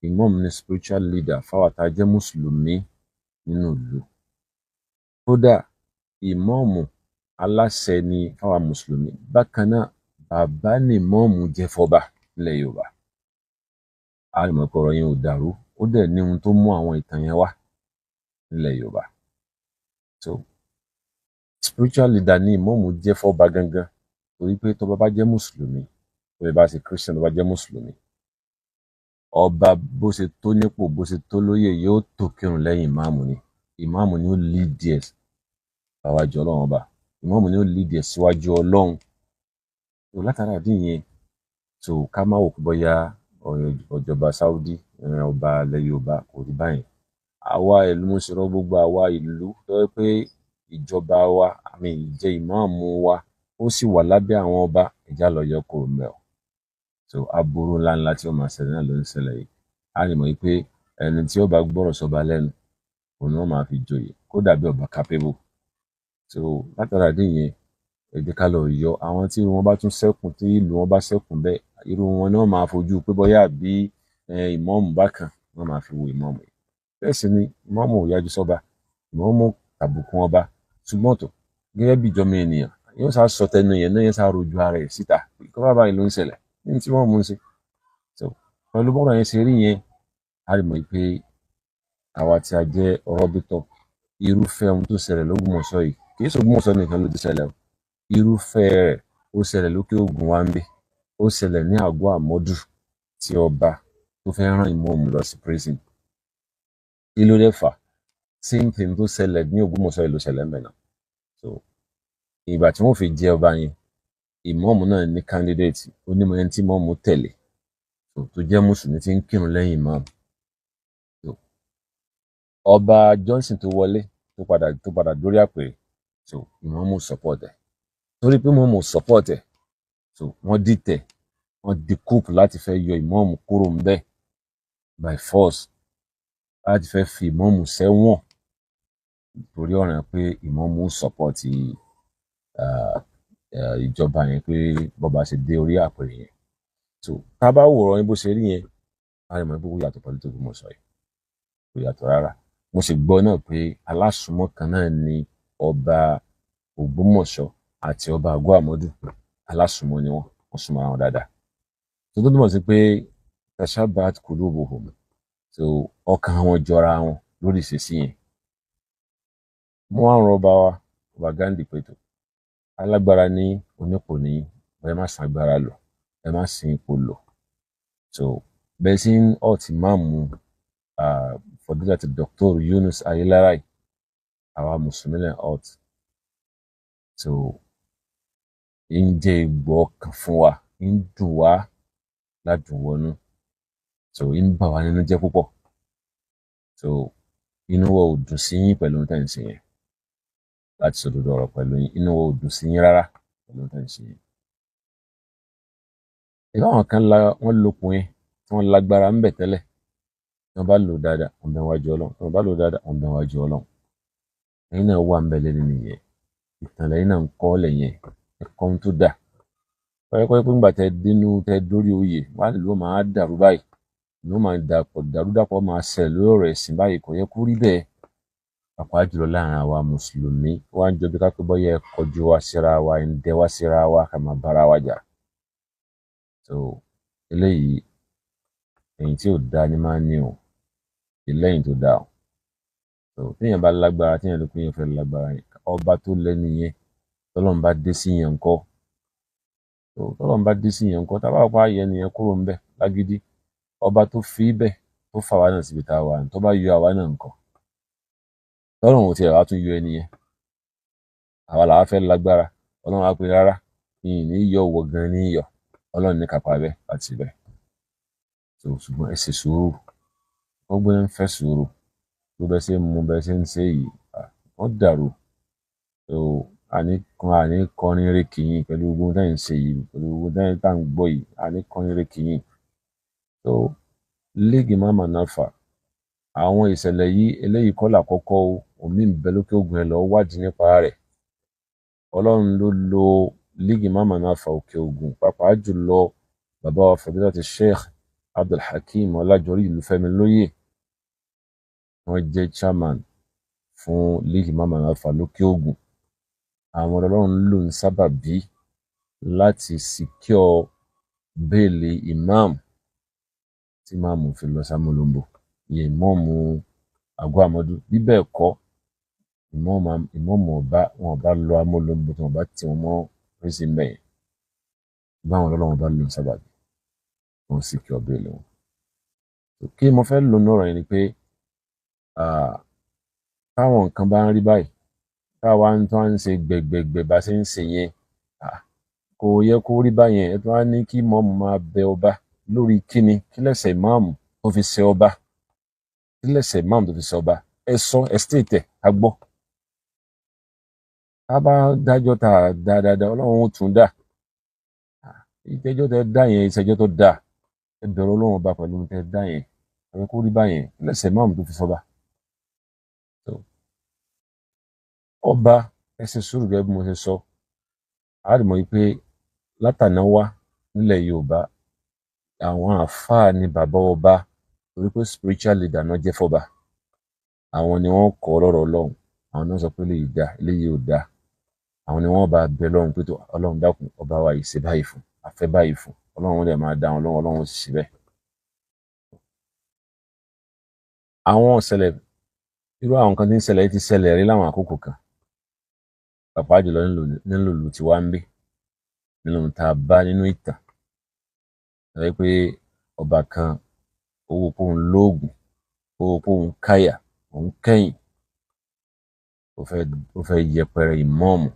ìmáàmù ni spiritual leader fáwọn tá a jẹ́ mùsùlùmí nínú ìlú kódà ìmáàmù aláṣẹ ni fáwọn mùsùlùmí bákan náà bàbá ni ìmáàmù jẹ́ fọ́ba nílẹ̀ Yorùbá. A lè mọ̀ pé ọ̀rọ̀ yẹn ò dàrú ó dẹ̀ ní ohun tó mú àwọn ìtàn yẹn wá nílẹ̀ Yorùbá. So spiritual leader ni ìmáàmù jẹ́ fọ́ba gangan, torí pé tó bá jẹ́ mùsùlùmí, tó bá ṣe Christian, tó bá jẹ́ mùsùlùmí, ọba bó ṣe tó nípò, bó ṣe tó lóyè, yóò tó kírun lẹ́yìn ìmáàmù ni. Ìmáàmù ni ó lead díẹ̀ síwájú Ọlọ́run ọba. Ìmáàmù ni ó lead díẹ̀ síwájú Ọlọ́run. So látara ìdí yẹn, so ká má wò pé bóyá ọ̀jọ̀ba Saudi, ọba ilẹ̀ Yorùbá kò rí báyìí. Àwa ìlú Mùsùlùmí, gbogbo àwa ìlú tó yẹ pé ìjọba wa, ìjẹ ìmáàmù wa ó sì wà lábẹ́ àwọn ọba, ẹ̀já lọ yọ kúrò ńbẹ̀ o. So aburú ńláńlá tí ó máa ṣẹlẹ̀ náà ló ń ṣẹlẹ̀ yìí. A lè mọ̀ pé ẹni tí ó bá gbọ́rọ̀ sọ́ba lẹ́nu, òun ni wọ́n máa fi joyè, kó dàbí ọba capable. So látara ìdí yẹn, ẹ jẹ́ ká lọ yọ àwọn tí wọ́n bá tún ṣẹ́kùn, tí ìlú wọn bá ṣẹ́kùn bẹ́ẹ̀, irú wọn náà máa fojú pé bóyá bí ìmáàmù bákan, wọ́n máa fi wo ìmáàmù yìí. Bẹ́ẹ̀ sì ni ìmáàmù ò yájú sọ́ba, ìmáàmù tàbùkù ọba, ṣùgbọ́n tó gẹ́gẹ́ bí ìjọba ènìyàn, yóò sá sọ tẹnu yẹn náà, yẹn sá rojú ara ẹ̀ síta, kó bá báyìí ló ń ṣẹlẹ̀ ní tí wọ́n mú un ṣe. So pẹ̀lú bọ́rọ̀ yẹn ṣe rí yẹn, a lè mọ̀ pé àwa tí a jẹ́ Ọ̀rọ̀bìtọ̀, irúfẹ́ ohun tó ṣẹlẹ̀ l'Ógbómọ̀ṣọ́ yìí, kì í ṣe Ògbómọ̀ṣọ́ nìkan ló ti ṣẹlẹ̀ o. Irúfẹ́ rẹ̀ ó ṣẹlẹ̀ lókè Ògùn wa ń bí, ó ṣẹlẹ̀ ní Àgọ́ Àmọ́dù tí ọba tó fẹ́ rán ìmáàmù lọ sí prison. Kí ló dé fà? Same thing tó ṣẹlẹ̀ ní Ògbómọ̀ṣọ́ yìí ló ṣẹlẹ̀ ń bẹ̀ náà. So ìgbà tí wọ́n fi jẹ ọba yẹn, ìmáàmù náà ní candidate, onímọ̀ ẹni tí ìmáàmù tẹ̀lé, tó jẹ́ mùsùlùmí tí ń kírun lẹ́yìn ìmáàmù. So ọba Johnson tó wọlé, tó padà dórí àpèrè, so ìmáàmù support ẹ̀. Torí pé ìmáàmù support ẹ̀, so wọ́n dìtẹ̀, wọ́n di coup láti fẹ́ yọ ìmáàmù kúrò ńbẹ̀ by force, láti fẹ́ fi ìmáàmù sẹ́wọ̀n torí ọ̀ràn pé ìmáàmù support ìjọba yẹn, pé bọ́ba ṣe dé orí àpèrè yẹn. So tá a bá wòrán ní bó ṣe rí yẹn, a lè mọ̀ pé kò yàtọ̀ pẹ̀lú tó Ògbómọ̀ṣọ́ yìí, kò yàtọ̀ rárá. Mo sì gbọ́ náà pé alásùnmọ́ kan náà ni ọba Ògbómọ̀ṣọ́ àti ọba Àgọ́ Àmọ́dù, alásùnmọ́ ni wọ́n súnmọ́ ara wọn dáadáa. So tó túmọ̀ sí pé tashabahat qulubuhum, so ọkàn wọn jọra wọn lórí ìṣesí yẹn. Mo wá ń rọ ọba Ghandi pé tó, alágbára ní onípò ní, ẹ má sin agbára lò, ẹ má sin ipò lò. So bẹ́ẹ̀ sí ọ̀tí máàmù Fadilati Dr. Yunus Ayélára, àwa mùsùlùmí lẹ́ ọ̀t. So ń jẹ́ egbò ọkàn fún wa, ń dùn wá ládùn wọnú, so ń bà wá nínú jẹ́ púpọ̀. So inú wa ò dùn sí yín pẹ̀lú ohun tẹ́ ń ṣe yẹn, láti sòdodo ọ̀rọ̀ pẹ̀lú yín, inú wa ò dùn sí yín rárá pẹ̀lú ohun tẹ́ ń ṣe yẹn. Ìbáwọn kan wọ́n lókun yẹn tí wọ́n lágbára ń bẹ̀ tẹ́lẹ̀, tí wọ́n bá lò dáadáa, wọ́n bẹ̀ wájú Ọlọ́run, tí wọ́n bá lò dáadáa, wọ́n bẹ̀ wájú Ọlọ́run. Ẹ̀yin náà wà ń bẹ̀ lẹ́nu nìyẹn, ìtàn lẹ́yìn náà ń kọ́ lẹ̀ yẹn, ẹ̀kọ́ ohun tó dà. Pẹ́ẹ́pẹ́ pé ńgbà tẹ dórí oyè, wà ló máa dàrú báyìí, ló máa dàrúdàpọ̀ máa ṣẹlẹ̀ lórí ọ̀rọ̀ ẹ̀sìn báyìí, kò yẹ kó rí bẹ́ẹ̀. Pàápàá jùlọ láàrin àwa mùsùlùmí, wá ń jọ bí ká pé bọ́yá ẹ kọjú wa síra wa, ẹ ń dẹ wá síra wa, ká máa bára wa jà. So eléyìí, ẹ̀yìn tí ò dáa ni máa ń ní o, ìlẹ́yìn tó dáa o. So téèyàn bá lágbára, téèyàn ló pé yẹn fẹ́ lágbára yẹn, ọba tó lẹ́nu yẹn, tọ́lọ́run bá dé sí yẹn ńkọ́? So tọ́lọ́run bá dé sí yẹn ńkọ́? Tá a bá pa yẹn nìyẹn kúrò ńbẹ̀ lágídí, ọba tó fi bẹ́ẹ̀ tó fà wá náà síbi tá a wà, tó bá yọ àwa náà ńkọ́? Tọ́lọ́run ò tiẹ̀ wá tún yọ ẹni yẹn, àwa làwa fẹ́ lágbára, Ọlọ́run á pé rárá, ìyìn ní yọ òwò gan ní yọ, Ọlọ́run ní kápá bẹ́ẹ̀ láti bẹ́ẹ̀. So ṣùgbọ́n ẹ ṣe sùúrù, gbogbo ẹ̀ ń fẹ́ sùúrù, tó bẹ́ẹ̀ ṣe ń mú bẹ́ẹ̀ ṣe ń ṣe yìí, wọ́n dàrú. So àní kọrin eré kìyìn pẹ̀lú gbogbo tẹ́ ń ṣe yìí, pẹ̀lú gbogbo tẹ́ tá ń gbọ́ yìí, àní kọrin eré kìyìn. So League Imam and Alpha, àwọn ìṣẹ̀lẹ̀ yìí, eléyìí kọ́ làkọ́kọ́ o, omi ń bẹ lókè Ògùn, ẹ lọ wádìí nípa rẹ̀. Ọlọ́run ló lo League Imam and Alpha òkè Ògùn, pàápàá jùlọ bàbá wa Fadilati Sheikh Abdulhakeem Ọlájọrí Ìlúfẹ́milóyè, wọ́n jẹ́ chairman fún League Imam and Alpha lókè Ògùn. Àwọn Ọlọ́run ló ń sábàbí láti secure bẹ́ẹ̀lì imam tí máàmù fi lọ sámúlòmbò, ìyẹn ìmáàmù àgọ́ àmọ́dú bí bẹ́ẹ̀ kọ́ ìmọ̀ọ́mọ̀ wọn bá lọ amólóńgbò tí wọn bá tì wọn mọ́ rísí mẹ́yìn báwọn ọlọ́run bá lò ń sábàbí wọn sì kí ọbẹ̀ lé wọn. kí mo fẹ́ lò náà rẹ̀ ni pé táwọn nǹkan bá ń rí báyìí táwa ń tán ń ṣe gbẹ̀gbẹ̀gbẹ̀ bá ṣe ń ṣe yẹn kò yẹ kó rí báyẹn ẹ tó wá ní kí mọ́ọ̀mù máa bẹ ọba lórí kíni kí lẹ́sẹ̀ ìmáàmù tó fi ṣe ọba kí lẹ́sẹ̀ ìmáàmù tó fi ṣe ọba ẹ sọ ẹ stéètẹ̀ ká gbọ́. ká bá dájọ́ tá a dá dáadáa ọlọ́run ó tún dá ìtẹ́jọ́ tẹ dá yẹn ìṣẹ́jọ́ tó dáa ẹ bẹ̀rù ọlọ́run ọba pẹ̀lú tẹ dá yẹn ẹ kó rí báyẹn kí lẹ́sẹ̀ ìmáàmù tó fi ṣe ọba. ọba ẹ ṣe sùúrù gẹ́gẹ́ bí mo ṣe sọ a rí mọ̀ wípé látàná wá nílẹ̀ Yorùbá àwọn àáfàá ni bàbá ọba torí pé spiritual leader náà jẹ́ fọ́ba àwọn ni wọ́n kọ́ lọ́rọ̀ Ọlọ́run àwọn náà sọ pé eléyìí dá eléyìí ò dá àwọn ni wọ́n bá bẹ lọ́run pé tó Ọlọ́run dákun ọba wa yìí ṣe báyìí fún àfẹ́ báyìí fún Ọlọ́run dẹ̀ máa dá wọn lọ́wọ́ Ọlọ́run sì ṣe bẹ́ẹ̀. àwọn ìṣẹ̀lẹ̀ irú àwọn kan tí ń ṣẹlẹ̀ ti ṣẹlẹ̀ rí láwọn àkókò kan pàápàá jùlọ nílùú ìlú tí wá ń gbé nínú tá a bá nínú ìtàn ẹ pé ọba kan owó pòun lóògùn owó pòun káyà òun kẹ́yìn ó fẹ́ yẹpẹrẹ ìmọ̀ọ̀mù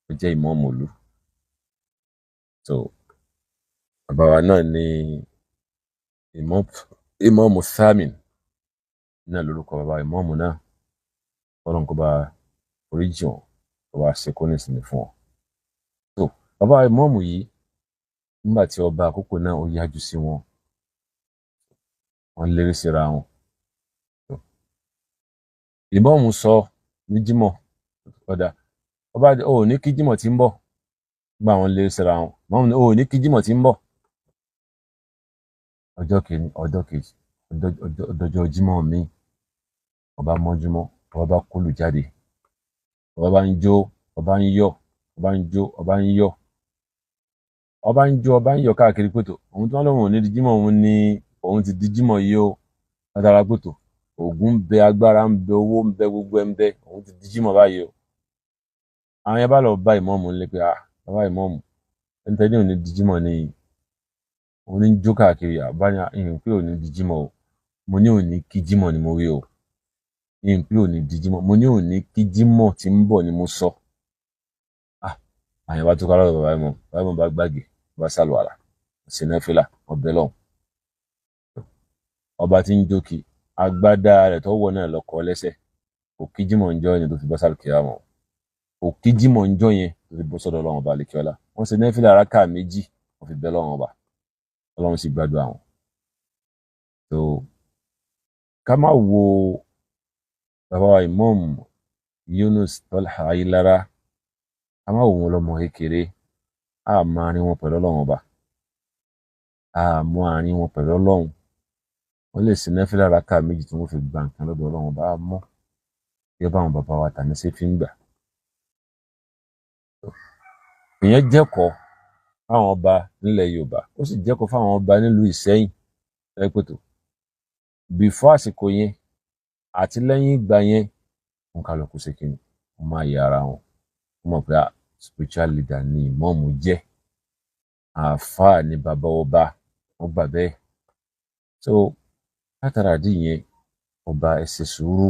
ó jẹ́ ìmọ̀ọ̀mù ìlú. so bàbá wa náà ní ìmọ̀ọ̀mù Thamin náà lórúkọ bàbá ìmọ̀ọ̀mù náà Ọlọ́run kó bá oríjì wọn wá ṣe kó nísìnyí fún ọ. so bàbá ìmọ̀ọ̀mù yìí nígbà tí ọba àkókò náà ó yájú sí wọn wọ́n lérí síra wọn. ìmọ̀ọ̀mù sọ ní jímọ̀ ọ̀dà ọba ò ní kí jímọ̀ tí ń bọ̀ gbà wọ́n lérí síra wọn ìmọ̀ọ̀mù ò ní kí jímọ̀ tí ń bọ̀. ọjọ́ kìíní ọjọ́ kejì ọjọ́ jímọ̀ míì ọba mọ́júmọ́ ọba bá kólù jáde ọba bá ń jó ọba ń yọ̀ ọba ń jó ọba ń yọ̀ ọba ń jó ọba ń yọ̀ káàkiri pẹ̀tọ̀ òun tí wọ́n lóun ò ní di jímọ̀ òun ni òun ti di jímọ̀ yìí ó látara pẹ̀tọ̀ ògùn ń bẹ agbára ń bẹ owó ń bẹ gbogbo ẹ̀ ń bẹ òun ti di jímọ̀ báyìí o. àwọn yẹn bá lọ bá ìmọ̀ọ̀mù nílé pé bàbá ìmọ̀ọ̀mù ẹni tẹ́lẹ̀ òun ní di jímọ̀ ni òun ní jó káàkiri àbáyà ìhìn pé òun ní di jímọ̀ o mo ní òun ní kí jímọ̀ ni mo rí o ìhìn pé òun ní di jímọ̀ mo ní òun ní kí jímọ̀ tí ń bọ̀ ni mo sọ. àyàn bá tó ká lọ́dọ̀ bàbá ìmọ̀ọ̀mù bá gbàgé bá sàlùwàlà ṣe náfìlà ọbẹ̀ lọ́hùn. ọba tí ń jókì agbádá rẹ̀ tó wọ̀ náà lọ́kọ̀ lẹ́sẹ̀ kò kí jímọ̀ ń jọ́ yẹn tó fi bọ́ sàlùkìyà mọ́ kò kí jímọ̀ ń jọ́ yẹn tó fi bọ́ sọ́dọ̀ Ọlọ́run ọba àlekíọ́lá wọ́n ṣe náfìlà rákà méjì wọ́n fi bẹ́ lọ́run ọba Ọlọ́run sì gbàdúrà wọn. so ká má wo bàbá wa ìmọ̀ọ̀mù Yunus Tọ́lá Ayílára ká má wo wọn lọ́mọ kékeré àmọ́ àárín wọn pẹ̀lú Ọlọ́run ọba àmọ́ àárín wọn pẹ̀lú Ọlọ́run wọ́n lè ṣe náfìlà rákà méjì tí wọ́n fi gba nǹkan lọ́dọ̀ Ọlọ́run ọba mọ́ bí ọba àwọn bàbá wa tàní sí fi ń gbà. ìyẹn jẹ́kọ̀ọ́ fáwọn ọba nílẹ̀ Yorùbá ó sì jẹ́kọ̀ọ́ fáwọn ọba nílùú Ìṣẹ́yìn ẹ̀pẹ̀tọ̀ bìfọ́ àsìkò yẹn àti lẹ́yìn ìgbà yẹn wọn kálukú ṣe kíni wọ́n máa yẹ ara wọn wọ́n mọ̀ pé spiritual leader ni ìmọ̀ọ̀mù jẹ́ àáfàá ni bàbá ọba wọ́n gbà bẹ́ẹ̀. so látara dì yẹn ọba ẹ ṣe sùúrù